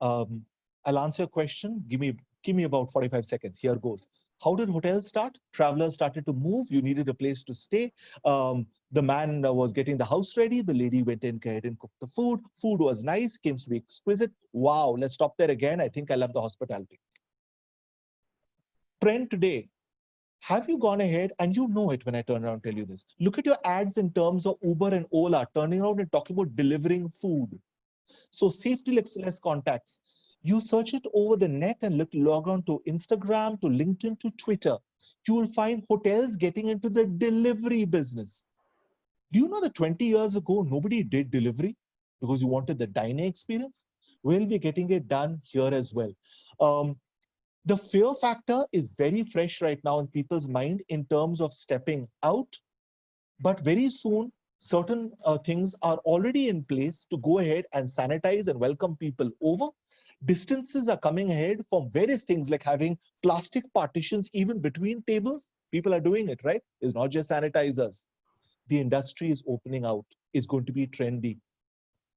I'll answer your question. Give me about 45 seconds. Here goes. How did hotels start? Travelers started to move. You needed a place to stay. The man was getting the house ready. The lady went in ahead and cooked the food. Food was nice, came to be exquisite. Wow, let's stop there again. I think I love the hospitality. Trend today. Have you gone ahead, and you know it when I turn around and tell you this. Look at your ads in terms of Uber and Ola, turning around and talking about delivering food. So safety less contacts. You search it over the net and log on to Instagram, to LinkedIn, to Twitter. You will find hotels getting into the delivery business. Do you know that 20 years ago, nobody did delivery because you wanted the dining experience? Well, we're getting it done here as well. The fear factor is very fresh right now in people's mind in terms of stepping out. But very soon, certain things are already in place to go ahead and sanitize and welcome people over. Distances are coming ahead from various things like having plastic partitions even between tables. People are doing it, right? It's not just sanitizers. The industry is opening out. It's going to be trendy.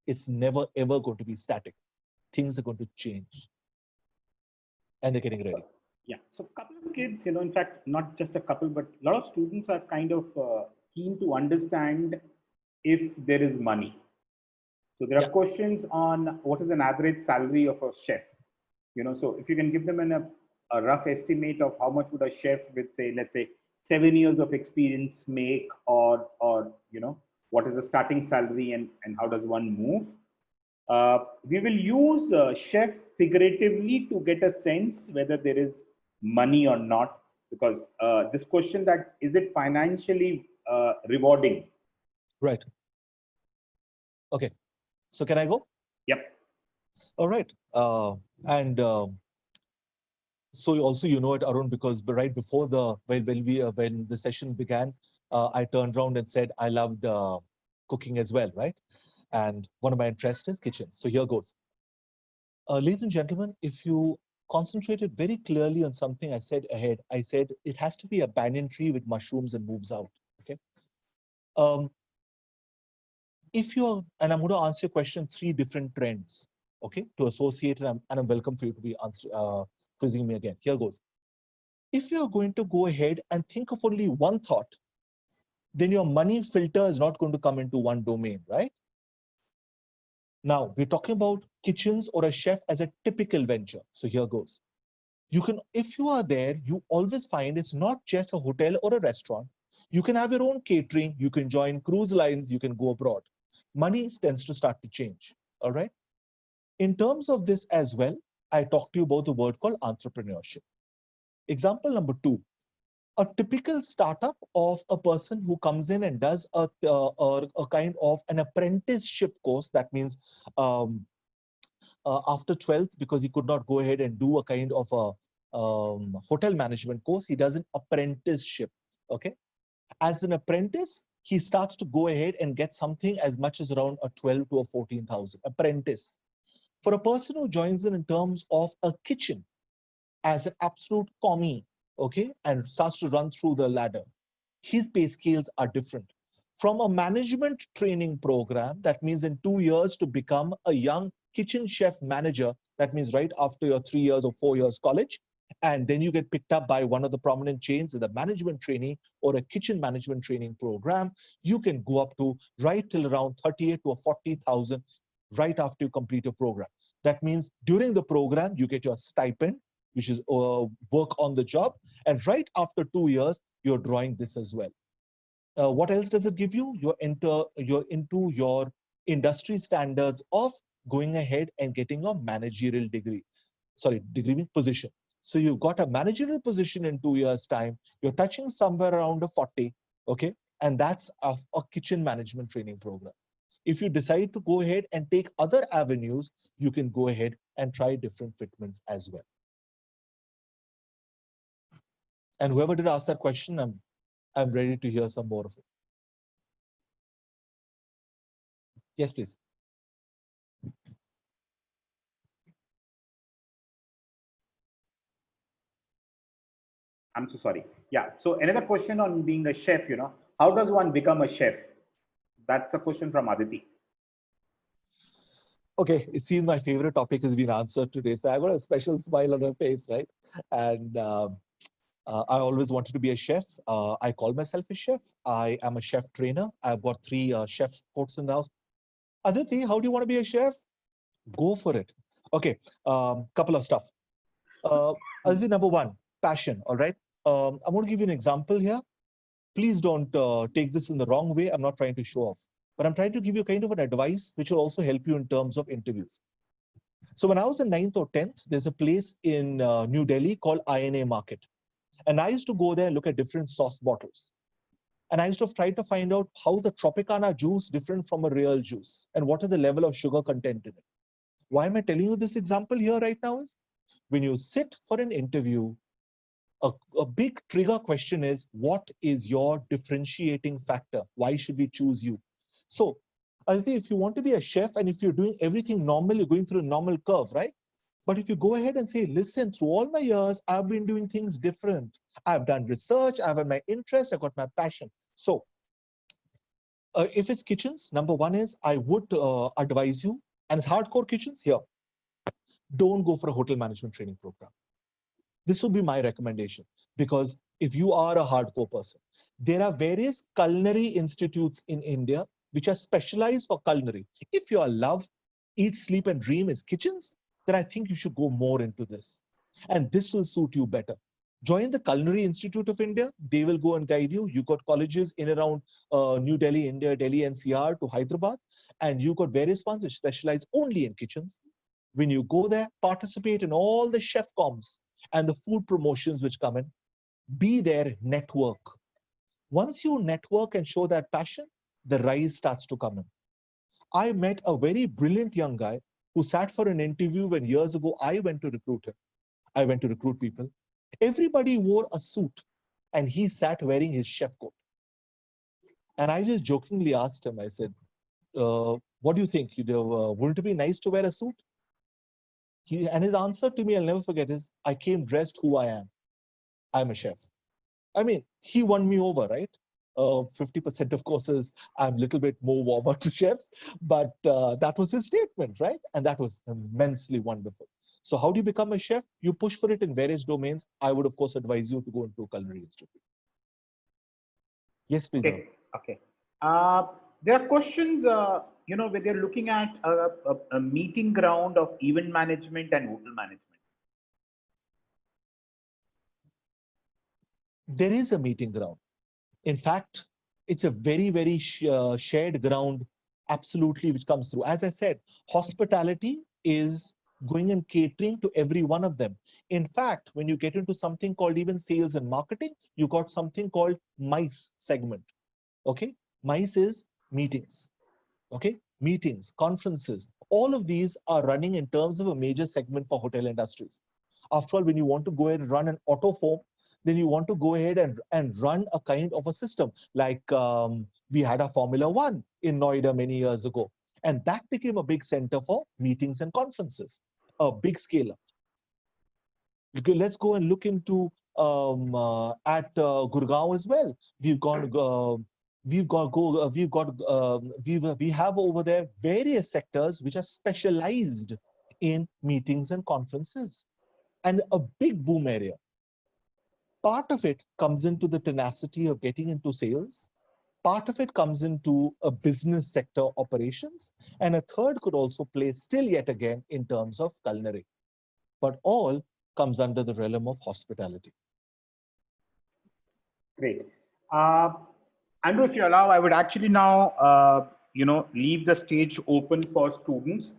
It's never, ever going to be static. Things are going to change. And they're getting ready. Yeah. So a couple of kids, in fact, not just a couple, but a lot of students are kind of keen to understand if there is money. So there are questions on what is an average salary of a chef. So if you can give them a rough estimate of how much would a chef with, say, let's say 7 years of experience make, or what is the starting salary and how does one move? We will use chef figuratively to get a sense whether there is money or not, because this question that is it financially rewarding? Right. Okay. So can I go? Yep. All right. So also, you know it, Arun, because right before when the session began, I turned around and said I loved cooking as well, right? And one of my interests is kitchens. So here goes. Ladies and gentlemen, if you concentrated very clearly on something I said ahead, I said it has to be a banyan tree with mushrooms and moves out. Okay. And I'm going to answer your question, 3 different trends, okay, to associate, and I'm welcome for you to be quizzing me again. Here goes. If you're going to go ahead and think of only one thought, then your money filter is not going to come into one domain, right? Now, we're talking about kitchens or a chef as a typical venture. So here goes. If you are there, you always find it's not just a hotel or a restaurant. You can have your own catering, you can join cruise lines, you can go abroad. Money tends to start to change, all right? In terms of this as well, I talked to you about the word called entrepreneurship. Example number 2, a typical startup of a person who comes in and does a kind of an apprenticeship course. That means after 12th, because he could not go ahead and do a kind of hotel management course, he does an apprenticeship. Okay. As an apprentice, he starts to go ahead and get something as much as around a 12 to a 14,000 apprentice. For a person who joins in terms of a kitchen as an absolute commie, okay, and starts to run through the ladder, his pay scales are different. From a management training program, that means in 2 years to become a young kitchen chef manager, that means right after your 3 years or 4 years college, and then you get picked up by one of the prominent chains in the management training or a kitchen management training program, you can go up to right till around 38 to 40,000 right after you complete a program. That means during the program, you get your stipend, which is work on the job. And right after 2 years, you're drawing this as well. What else does it give you? You're into your industry standards of going ahead and getting a managerial degree. Sorry, degree means position. So you've got a managerial position in 2 years' time. You're touching somewhere around a 40, okay? And that's a kitchen management training program. If you decide to go ahead and take other avenues, you can go ahead and try different fitments as well. And whoever did ask that question, I'm ready to hear some more of it. Yes, please. I'm so sorry. Yeah. So another question on being a chef, how does one become a chef? That's a question from Aditi. Okay, it seems my favorite topic has been answered today. So I got a special smile on my face, right? And I always wanted to be a chef. I call myself a chef. I am a chef trainer. I've got 3 chef courts in the house. Aditi, how do you want to be a chef? Go for it. Okay, couple of stuff. Aditi, number 1, passion, all right? I'm going to give you an example here. Please don't take this in the wrong way. I'm not trying to show off, but I'm trying to give you kind of an advice which will also help you in terms of interviews. So when I was in 9th or 10th, there's a place in New Delhi called INA Market. And I used to go there and look at different sauce bottles. And I used to try to find out how is the Tropicana juice different from a real juice and what are the level of sugar content in it. Why am I telling you this example here right now is when you sit for an interview, a big trigger question is, what is your differentiating factor? Why should we choose you? So I think if you want to be a chef and if you're doing everything normal, you're going through a normal curve, right? But if you go ahead and say, listen, through all my years, I've been doing things different. I've done research, I've had my interest, I've got my passion. So if it's kitchens, number 1 is I would advise you, and it's hardcore kitchens here, don't go for a hotel management training program. This would be my recommendation, because if you are a hardcore person, there are various culinary institutes in India which are specialized for culinary. If your love, eat, sleep, and dream is kitchens, then I think you should go more into this. And this will suit you better. Join the Culinary Institute of India. They will go and guide you. You got colleges in around New Delhi, India, Delhi NCR to Hyderabad. And you got various ones which specialize only in kitchens. When you go there, participate in all the chef comms and the food promotions which come in. Be there, network. Once you network and show that passion, the rise starts to come in. I met a very brilliant young guy who sat for an interview when years ago I went to recruit him. I went to recruit people. Everybody wore a suit and he sat wearing his chef coat. And I just jokingly asked him, I said, what do you think? Wouldn't it be nice to wear a suit? And his answer to me, I'll never forget, is, I came dressed who I am. I'm a chef. I mean, he won me over, right? 50% of courses, I'm a little bit more warmer to chefs, but that was his statement, right? And that was immensely wonderful. So how do you become a chef? You push for it in various domains. I would, of course, advise you to go into a culinary institute. Yes, please. Okay. There are questions, where they're looking at a meeting ground of event management and hotel management. There is a meeting ground. In fact, it's a very, very shared ground, absolutely, which comes through. As I said, hospitality is going and catering to every one of them. In fact, when you get into something called even sales and marketing, you got something called MICE segment. Okay, MICE is meetings. Okay, meetings, conferences, all of these are running in terms of a major segment for hotel industries. After all, when you want to go ahead and run an auto form, then you want to go ahead and run a kind of a system like we had a Formula One in Noida many years ago. And that became a big center for meetings and conferences, a big scale up. Let's go and look into at Gurgaon as well. We have over there various sectors which are specialized in meetings and conferences, and a big boom area. Part of it comes into the tenacity of getting into sales. Part of it comes into a business sector operations, and a third could also play still yet again in terms of culinary. But all comes under the realm of hospitality. Great. Andrew, if you allow, I would actually now, leave the stage open for students.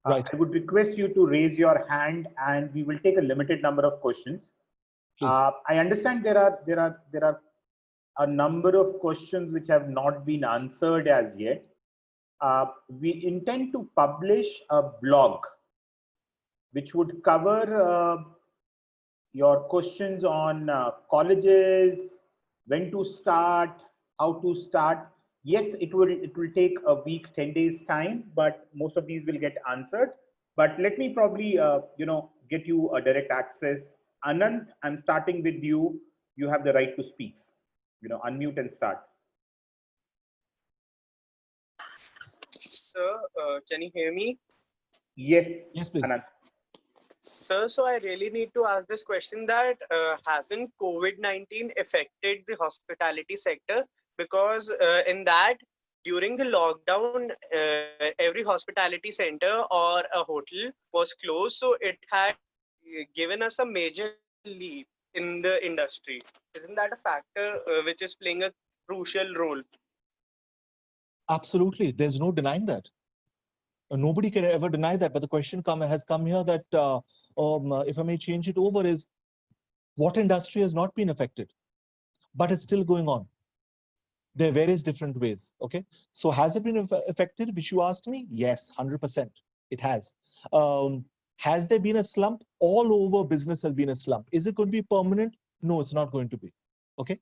Right. I would request you to raise your hand, and we will take a limited number of questions. Please. I understand there are a number of questions which have not been answered as yet. We intend to publish a blog which would cover your questions on colleges, when to start, how to start. Yes, it will take a week, 10 days time, but most of these will get answered. But let me probably get you a direct access. Anand, I'm starting with you. You have the right to speak. Unmute and start. Sir, can you hear me? Yes. Yes, please. Anand. Sir, so I really need to ask this question that hasn't COVID-19 affected the hospitality sector? Because in that, during the lockdown, every hospitality center or a hotel was closed. So it had given us a major leap in the industry. Isn't that a factor which is playing a crucial role? Absolutely. There's no denying that. Nobody can ever deny that. But the question has come here that, if I may change it over, is what industry has not been affected, but it's still going on? There are various different ways. Okay. So has it been affected, which you asked me? Yes, 100%. It has. Has there been a slump? All over business has been a slump. Is it going to be permanent? No, it's not going to be. Okay.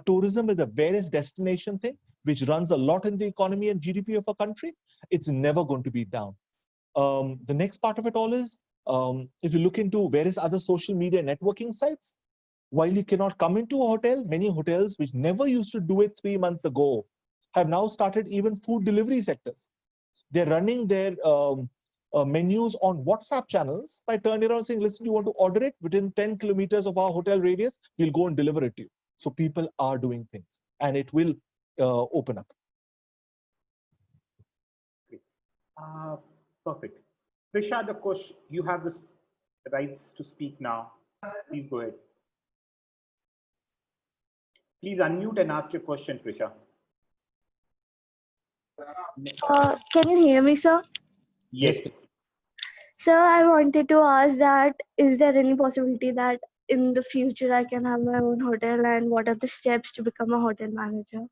Tourism is a various destination thing, which runs a lot in the economy and GDP of a country. It's never going to be down. The next part of it all is, if you look into various other social media networking sites, while you cannot come into a hotel, many hotels which never used to do it 3 months ago have now started even food delivery sectors. They're running their menus on WhatsApp channels by turning around saying, listen, you want to order it within 10 kilometers of our hotel radius, we'll go and deliver it to you. So people are doing things, and it will open up. Perfect. Prisha, the question, you have the rights to speak now. Please go ahead. Please unmute and ask your question, Prisha. Can you hear me, sir? Yes. Sir, I wanted to ask that, is there any possibility that in the future I can have my own hotel, and what are the steps to become a hotel manager?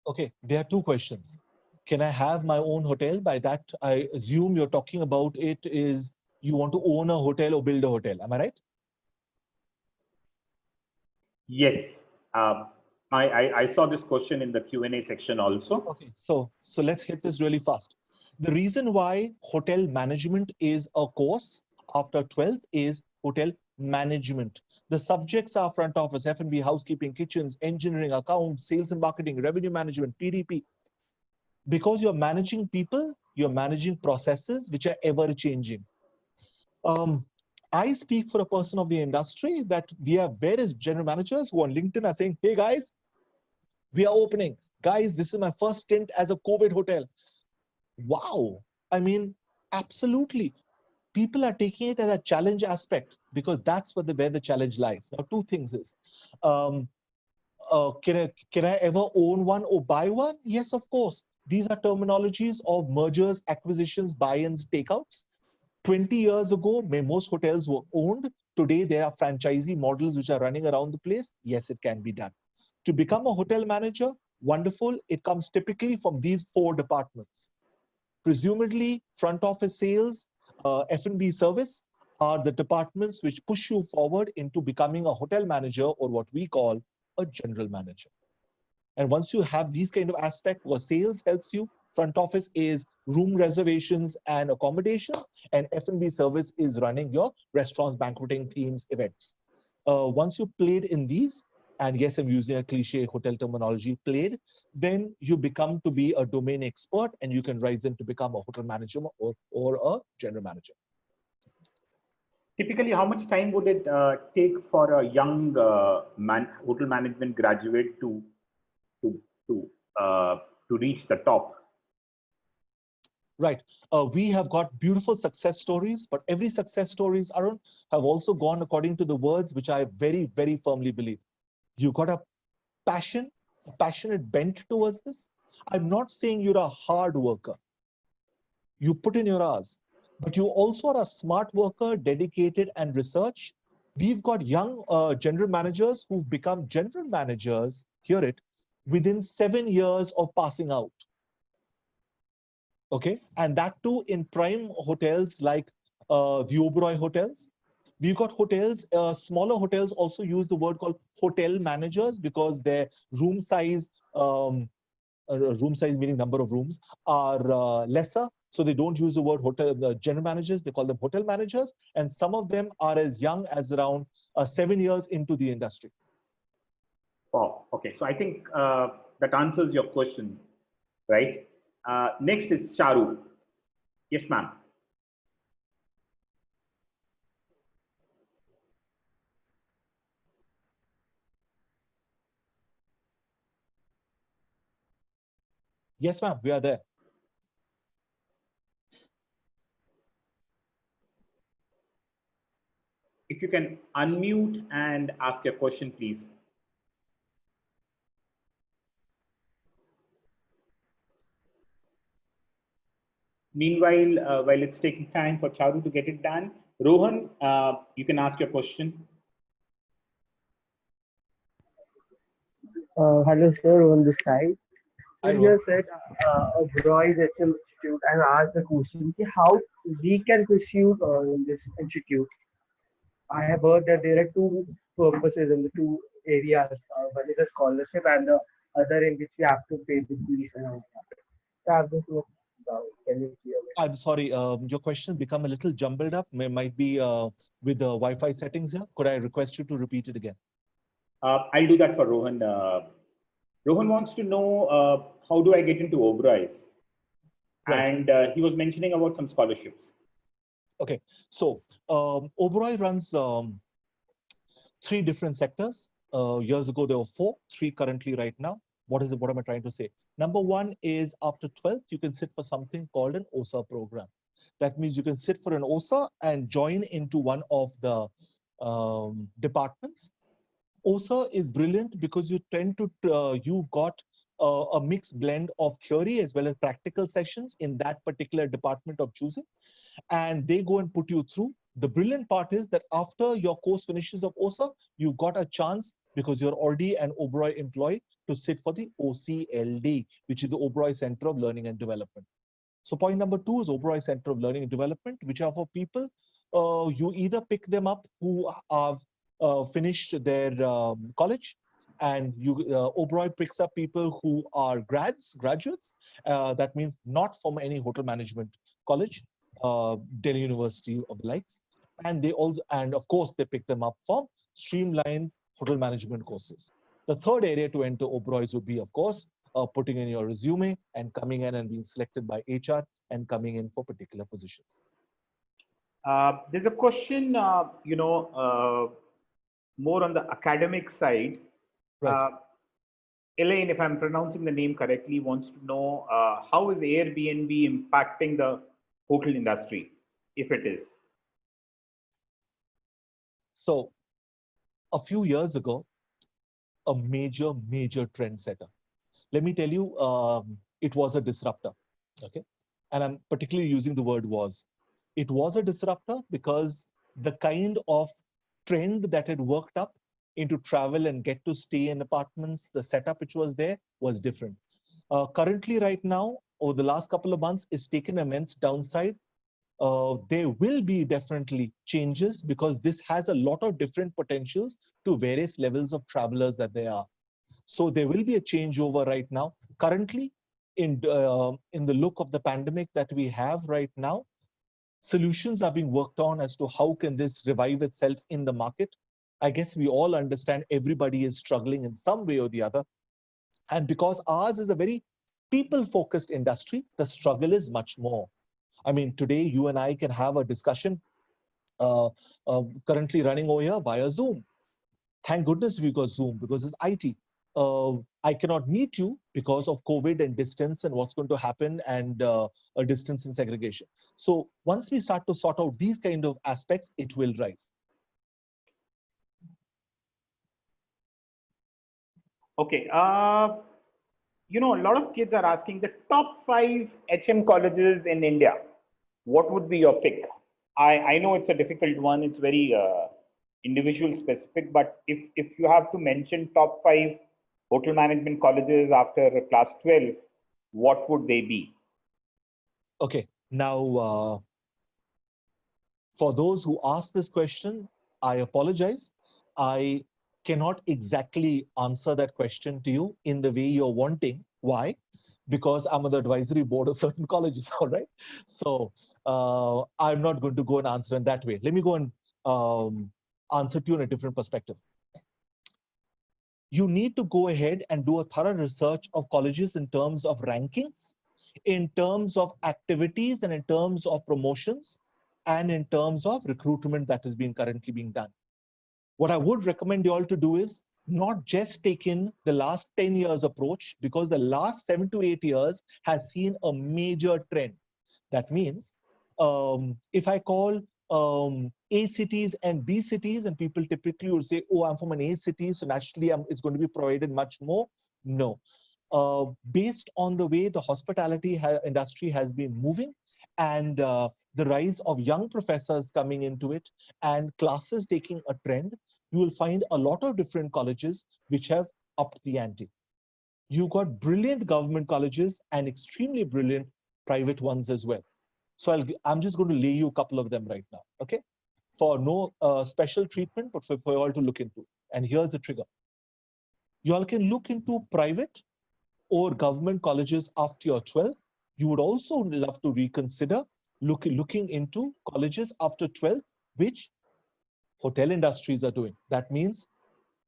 Okay, there are two questions. Can I have my own hotel? By that, I assume you're talking about it is you want to own a hotel or build a hotel. Am I right? Yes. I saw this question in the Q&A section also. Okay, so let's hit this really fast. The reason why hotel management is a course after 12th is hotel management. The subjects are front office, F&B, housekeeping, kitchens, engineering, accounts, sales and marketing, revenue management, PDP. Because you're managing people, you're managing processes which are ever changing. I speak for a person of the industry that we have various general managers who on LinkedIn are saying, hey guys, we are opening. Guys, this is my first stint as a COVID hotel. Wow. I mean, absolutely. People are taking it as a challenge aspect because that's where the challenge lies. Now, two things is, can I ever own one or buy one? Yes, of course. These are terminologies of mergers, acquisitions, buy-ins, takeouts. 20 years ago, most hotels were owned. Today, there are franchisee models which are running around the place. Yes, it can be done. To become a hotel manager, wonderful. It comes typically from these 4 departments. Presumably, front office sales, F&B service, are the departments which push you forward into becoming a hotel manager, or what we call a general manager. And once you have these kind of aspects, where sales helps you, front office is room reservations and accommodations, and F&B service is running your restaurants, banqueting, themes, events. Once you played in these, and yes, I'm using a cliche hotel terminology, played, then you become to be a domain expert, and you can rise in to become a hotel manager or a general manager. Typically, how much time would it take for a young hotel management graduate to reach the top? Right. We have got beautiful success stories, but every success stories, Arun, have also gone according to the words which I very, very firmly believe. You got a passion, a passionate bent towards this. I'm not saying you're a hard worker. You put in your hours, but you also are a smart worker, dedicated and research. We've got young general managers who've become general managers, hear it, within 7 years of passing out. Okay, and that too in prime hotels like the Oberoi hotels. We've got hotels, smaller hotels also use the word called hotel managers because their room size meaning number of rooms, are lesser. So they don't use the word hotel general managers, they call them hotel managers. And some of them are as young as around 7 years into the industry. Oh, okay. So I think that answers your question, right? Next is Charu. Yes, ma'am. Yes, ma'am, we are there. If you can unmute and ask your question, please. Meanwhile, while it's taking time for Charu to get it done, Rohan, you can ask your question. Hello, sir, on this side. Hi, You Rohan. have said Broy's HM Institute and asked the question how we can pursue in this institute. I have heard that there are two purposes in the two areas. One is a scholarship and the other in which you have to pay the fees and all that. So I've just looked, can you clear it? I'm sorry, your question become a little jumbled up. Might be with the Wi-Fi settings here. Could I request you to repeat it again? I'll do that for Rohan. Rohan wants to know how do I get into Oberoi's? Right. And he was mentioning about some scholarships. Okay, so Oberoi runs 3 different sectors. Years ago, there were 4, 3 currently right now. What am I trying to say? Number 1 is after 12th, you can sit for something called an OSA program. That means you can sit for an OSA and join into one of the departments. OSA is brilliant because you tend to, you've got a mixed blend of theory as well as practical sessions in that particular department of choosing. And they go and put you through. The brilliant part is that after your course finishes of OSA, you got a chance because you're already an Oberoi employee to sit for the OCLD, which is the Oberoi Center of Learning and Development. So point number 2 is Oberoi Center of Learning and Development, which are for people, you either pick them up who have finished their college, and Oberoi picks up people who are graduates. That means not from any hotel management college, Delhi University of the likes. And they also, and of course, they pick them up from streamlined hotel management courses. The third area to enter Oberoi's would be, of course, putting in your resume and coming in and being selected by HR and coming in for particular positions. There's a question, more on the academic side. Right. Elaine, if I'm pronouncing the name correctly, wants to know how is Airbnb impacting the hotel industry, if it is? So a few years ago, a major trend setter. Let me tell you, it was a disruptor, okay? And I'm particularly using the word was. It was a disruptor because the kind of trend that had worked up into travel and get to stay in apartments, the setup which was there was different. Currently, right now, over the last couple of months, it's taken immense downside. there will be definitely changes because this has a lot of different potentials to various levels of travelers that there are. So there will be a changeover right now. Currently, in the look of the pandemic that we have right now, solutions are being worked on as to how can this revive itself in the market. I guess we all understand everybody is struggling in some way or the other. And because ours is a very people-focused industry, the struggle is much more. I mean, today you and I can have a discussion currently running over here via Zoom. Thank goodness we got Zoom because it's IT. I cannot meet you because of COVID and distance and what's going to happen and a distance and segregation. So once we start to sort out these kind of aspects, it will rise. Okay. You know, a lot of kids are asking the top 5 HM colleges in India. What would be your pick? I know it's a difficult one. It's very individual specific, but if you have to mention top 5 hotel management colleges after class 12, what would they be? Okay, now for those who asked this question, I apologize. I cannot exactly answer that question to you in the way you're wanting. Why? Because I'm on the advisory board of certain colleges, all right? So I'm not going to go and answer in that way. Let me go and answer to you in a different perspective. You need to go ahead and do a thorough research of colleges in terms of rankings, in terms of activities, and in terms of promotions, and in terms of recruitment that is currently being done. What I would recommend you all to do is not just take in the last 10 years approach, because the last 7 to 8 years has seen a major trend. That means if I call A cities and B cities, and people typically will say, oh, I'm from an A city, so naturally it's going to be provided much more. No. Based on the way the hospitality industry has been moving, and the rise of young professors coming into it, and classes taking a trend, you will find a lot of different colleges which have upped the ante. You got brilliant government colleges and extremely brilliant private ones as well. So I'm just going to lay you a couple of them right now, okay? For no special treatment, but for you all to look into. And here's the trigger. You all can look into private or government colleges after your 12th. You would also love to reconsider looking into colleges after 12th, which hotel industries are doing. That means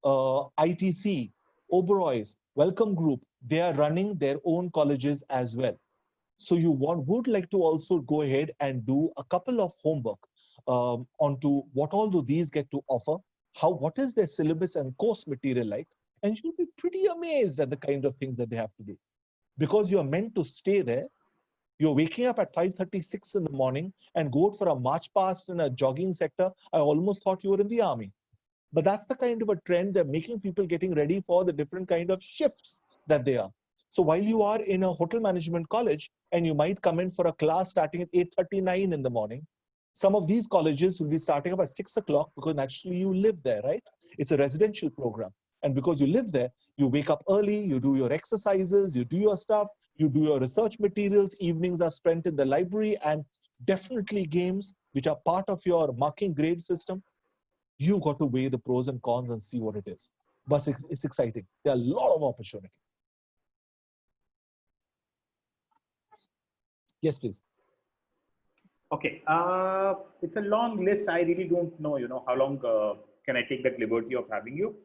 ITC, Oberoi's, Welcome Group, they are running their own colleges as well. So you would like to also go ahead and do a couple of homework onto what all do these get to offer, what is their syllabus and course material like, and you'll be pretty amazed at the kind of things that they have to do. Because you're meant to stay there, you're waking up at 5:36 in the morning and go for a march past in a jogging sector. I almost thought you were in the army. But that's the kind of a trend they're making people getting ready for the different kind of shifts that they are. So while you are in a hotel management college and you might come in for a class starting at 8:39 in the morning, some of these colleges will be starting up at 6 o'clock because naturally you live there, right? It's a residential program. And because you live there, you wake up early, you do your exercises, you do your stuff, you do your research materials, evenings are spent in the library, and definitely games, which are part of your marking grade system. You got to weigh the pros and cons and see what it is. But it's exciting. There are a lot of opportunity. Yes, please. Okay, it's a long list. I really don't know, how long can I take that liberty of having you.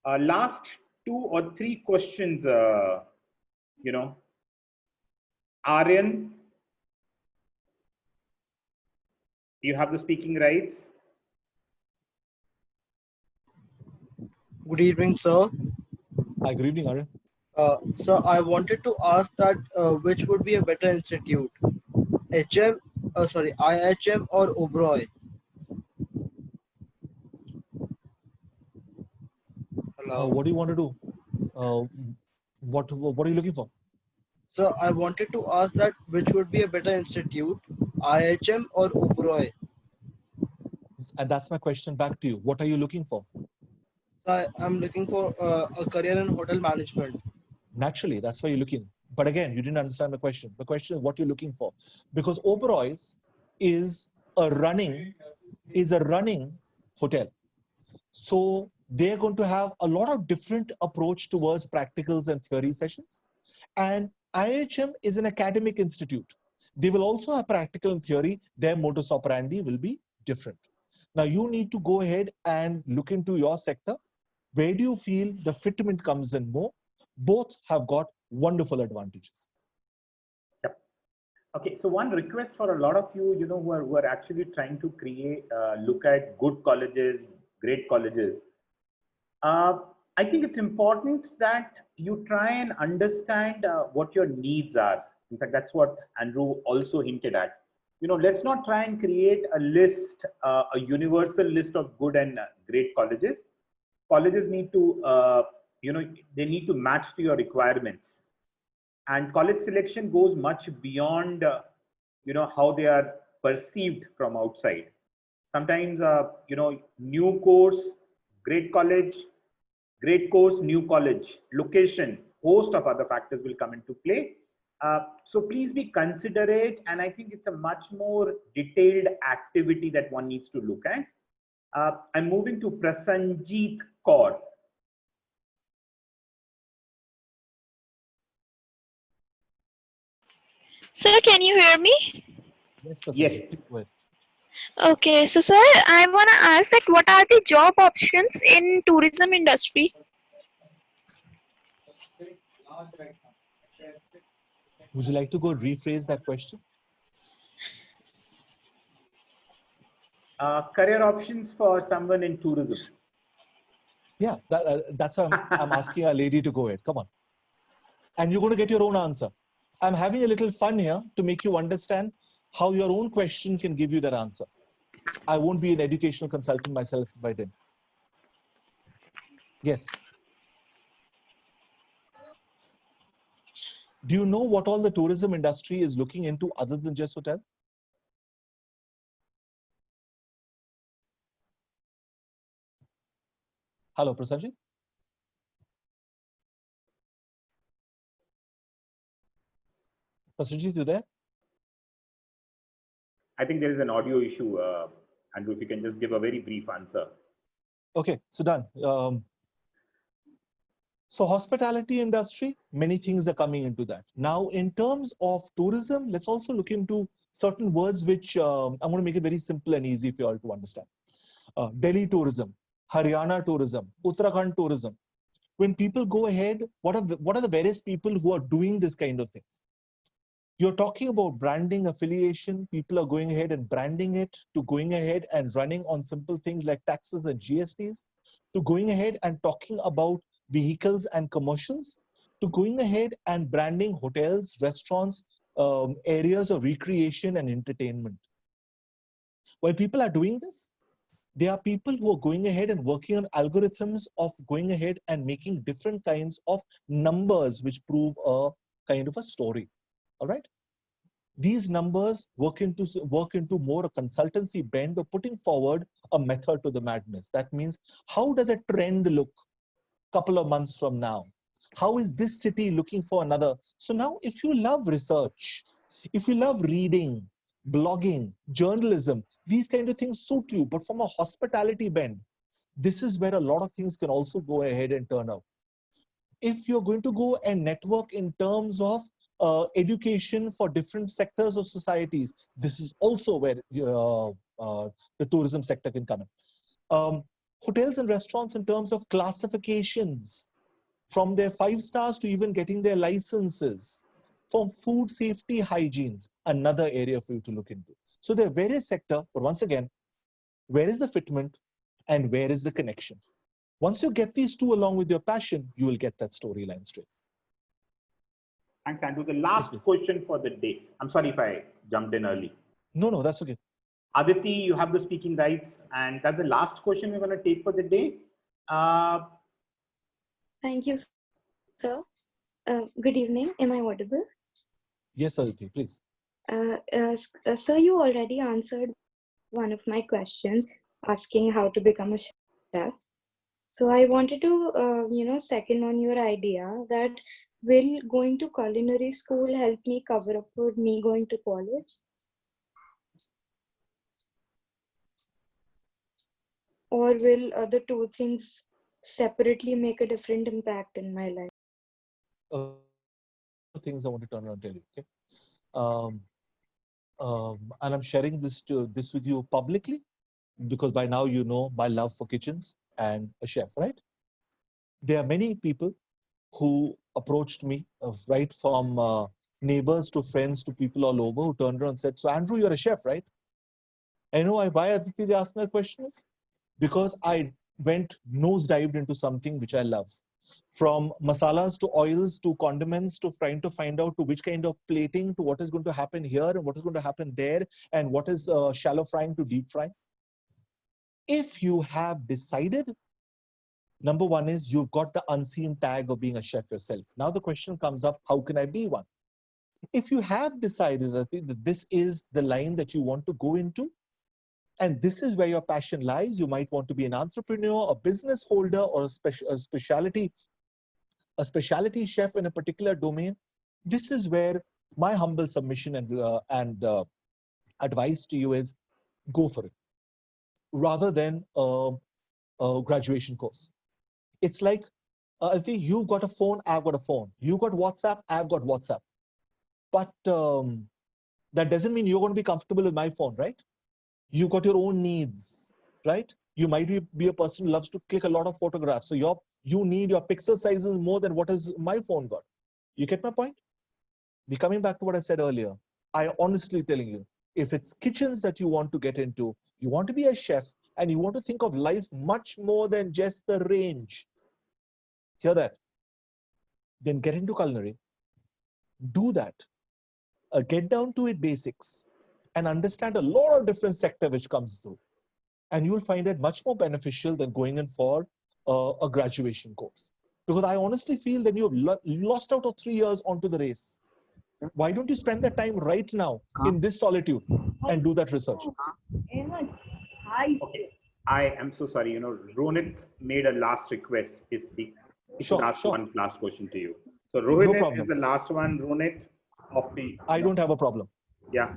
Last 2 or 3 questions, Aryan, you have the speaking rights. Good evening, sir. Hi, good evening, Aryan. So I wanted to ask that which would be a better institute, IHM or Oberoi? Hello. What do you want to do? What are you looking for? So I wanted to ask that which would be a better institute, IHM or Oberoi? And that's my question back to you. What are you looking for? So I'm looking for a career in hotel management. Naturally, that's why you're looking. But again, you didn't understand the question. The question is what you're looking for. Because Oberoi's is a running hotel. So they're going to have a lot of different approach towards practicals and theory sessions. And IHM is an academic institute. They will also have practical and theory. Their modus operandi will be different. Now you need to go ahead and look into your sector. Where do you feel the fitment comes in more? Both have got wonderful advantages. Yep. Okay, so one request for a lot of you, who are actually trying to create, look at good colleges, great colleges. I think it's important that you try and understand what your needs are. In fact, that's what Andrew also hinted at. Let's not try and create a list, a universal list of good and great colleges. Colleges need to, they need to match to your requirements. And college selection goes much beyond, how they are perceived from outside. Sometimes, new course, great college, great course, new college, location, host of other factors will come into play. So please be considerate, and I think it's a much more detailed activity that one needs to look at. I'm moving to Prasanjeet Kaur. Sir, can you hear me? Yes, Prasanjit, Yes. please go ahead. Okay, so sir, I want to ask that what are the job options in tourism industry? Would you like to go rephrase that question? Career options for someone in tourism. Yeah, that's why I'm asking a lady to go ahead. Come on. And you're going to get your own answer. I'm having a little fun here to make you understand how your own question can give you that answer. I won't be an educational consultant myself if I did. Yes. Do you know what all the tourism industry is looking into other than just hotels? Hello, Prasanjit. Prasanjit, you there? I think there is an audio issue, Andrew, if you can just give a very brief answer. Okay, so done. So hospitality industry, many things are coming into that. Now, in terms of tourism, let's also look into certain words which I'm going to make it very simple and easy for you all to understand. Delhi tourism, Haryana tourism, Uttarakhand tourism. When people go ahead, what are the various people who are doing this kind of things? You're talking about branding, affiliation. People are going ahead and branding it, to going ahead and running on simple things like taxes and GSTs, to going ahead and talking about vehicles and commercials, to going ahead and branding hotels, restaurants, areas of recreation and entertainment. While people are doing this, there are people who are going ahead and working on algorithms of going ahead and making different kinds of numbers which prove a kind of a story. All right. These numbers work into more a consultancy bend of putting forward a method to the madness. That means, how does a trend look a couple of months from now? How is this city looking for another? So now, if you love research, if you love reading, blogging, journalism, these kind of things suit you, but from a hospitality bend, this is where a lot of things can also go ahead and turn out. If you're going to go and network in terms of education for different sectors of societies, this is also where the tourism sector can come in. Hotels and restaurants in terms of classifications, from their 5 stars to even getting their licenses, from food safety, hygienes, another area for you to look into. So there are various sectors, but once again, where is the fitment and where is the connection? Once you get these two along with your passion, you will get that storyline straight. Thanks, Andrew. The last question for the day. I'm sorry if I jumped in early. No, that's okay. Aditi, you have the speaking rights, and that's the last question we're going to take for the day. Thank you, sir. Good evening. Am I audible? Yes, Aditi, please. Sir, you already answered one of my questions, asking how to become a chef. So I wanted to, second on your idea that will going to culinary school help me cover up for me going to college? or will the two things separately make a different impact in my life? Things I want to turn around and tell you. Okay. And I'm sharing this with you publicly because by now you know my love for kitchens and a chef, right? There are many people who approached me, right from neighbors to friends to people all over, who turned around and said, "So Andrew, you're a chef, right?" I know why Aditi they asked me that question is because I went nose-dived into something which I love. From masalas to oils to condiments to trying to find out to which kind of plating to what is going to happen here and what is going to happen there and what is shallow frying to deep frying. If you have decided, number one is you've got the unseen tag of being a chef yourself. Now the question comes up, how can I be one? If you have decided that this is the line that you want to go into, and this is where your passion lies, you might want to be an entrepreneur, a business holder, or a specialty chef in a particular domain. This is where my humble submission and advice to you is go for it, rather than a graduation course. It's like, I think you've got a phone, I've got a phone. You've got WhatsApp, I've got WhatsApp. But that doesn't mean you're going to be comfortable with my phone, right? You got your own needs, right? You might be a person who loves to click a lot of photographs. So you need your pixel sizes more than what is my phone got. You get my point? Be coming back to what I said earlier. I honestly telling you, if it's kitchens that you want to get into, you want to be a chef and you want to think of life much more than just the range. Hear that? Then get into culinary. Do that. Get down to it basics and understand a lot of different sector which comes through. And you will find it much more beneficial than going in for a graduation course. Because I honestly feel that you have lost out of 3 years onto the race. Why don't you spend that time right now in this solitude and do that research? Okay. I am so sorry. Rohit made a last request. If we Sure, ask sure. one last question to you. So Rohit problem. is the last one. Rohit of the. I don't have a problem. Yeah.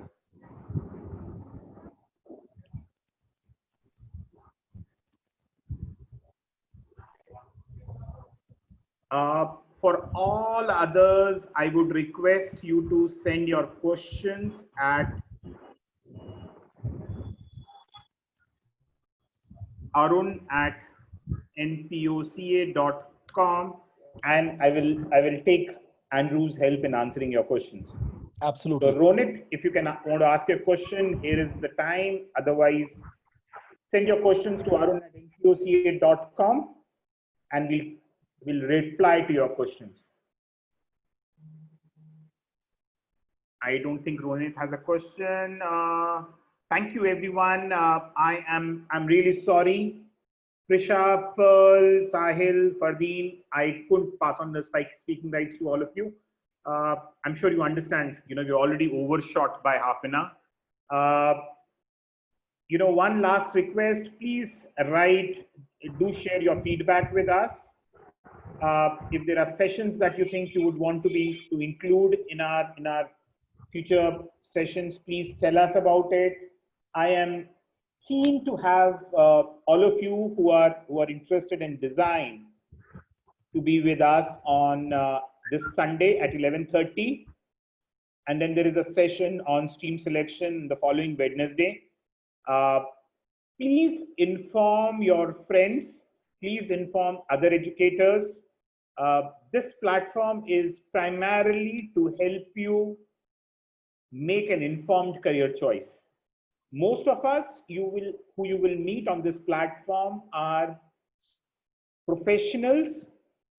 For all others, I would request you to send your questions at arun@npoca.com, and I will take Andrew's help in answering your questions. Absolutely. So Ronit, if you want to ask a question, here is the time. Otherwise, send your questions to arun@npoca.com and we'll reply to your questions. I don't think Ronit has a question. Thank you, everyone. I'm really sorry. Prisha, Pearl, Sahil, Fardeen, I couldn't pass on the speaking rights to all of you. I'm sure you understand, we're already overshot by half an hour. One last request, please do share your feedback with us. If there are sessions that you think you would want to include in our future sessions, please tell us about it. I am keen to have all of you who are interested in design to be with us on this Sunday at 11:30, and then there is a session on stream selection the following Wednesday. Please inform your friends. Please inform other educators. This platform is primarily to help you make an informed career choice. Most of us who you will meet on this platform are professionals,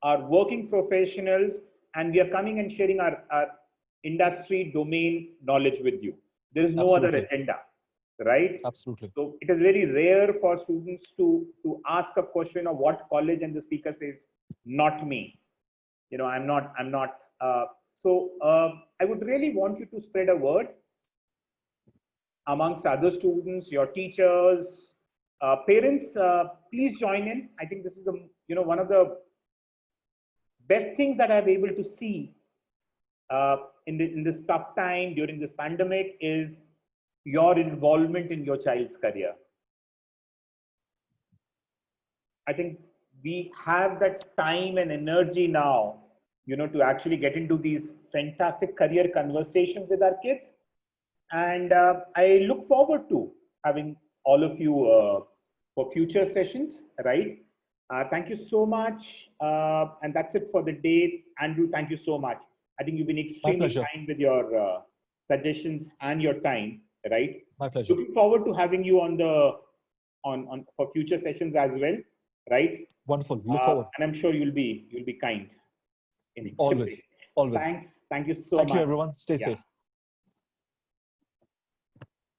are working professionals, and we are coming and sharing our industry domain knowledge with you. There is no other agenda, right? Absolutely. So it is very rare for students to ask a question of what college, and the speaker says, not me. I'm not. I would really want you to spread a word amongst other students, your teachers, parents. Please join in. I think this is one of the best things that I'm able to see in this tough time during this pandemic is your involvement in your child's career. I think we have that time and energy now, to actually get into these fantastic career conversations with our kids. And I look forward to having all of you for future sessions, right? Thank you so much. And that's it for the day. Andrew, thank you so much. I think you've been extremely pleasure. kind with your suggestions and your time, right? My pleasure. Looking forward to having you on for future sessions as well, right? Wonderful. Look forward. And I'm sure you'll be kind. In Always. Always. Thanks. Thank you so Thank much. you, everyone. Stay Yeah. safe.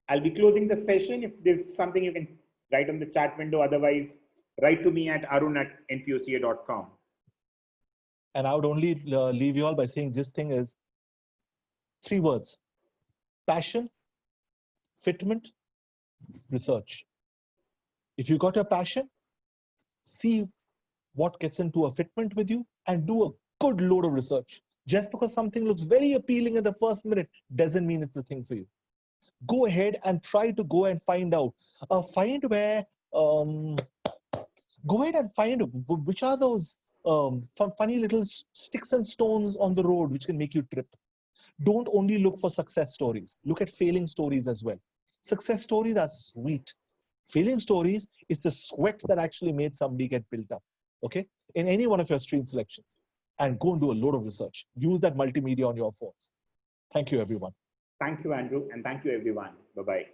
I'll be closing the session. If there's something you can write on the chat window, otherwise write to me at arun@npoca.com. And I would only leave you all by saying this thing is 3 words: passion, fitment, research. If you got your passion, see what gets into a fitment with you and do a good load of research. Just because something looks very appealing in the first minute doesn't mean it's the thing for you. Go ahead and try to go and find out. Go ahead and find which are those funny little sticks and stones on the road which can make you trip. Don't only look for success stories. Look at failing stories as well. Success stories are sweet. Failing stories is the sweat that actually made somebody get built up. Okay? In any one of your stream selections. And go and do a load of research. Use that multimedia on your phones. Thank you, everyone. Thank you, Andrew, and thank you, everyone. Bye-bye.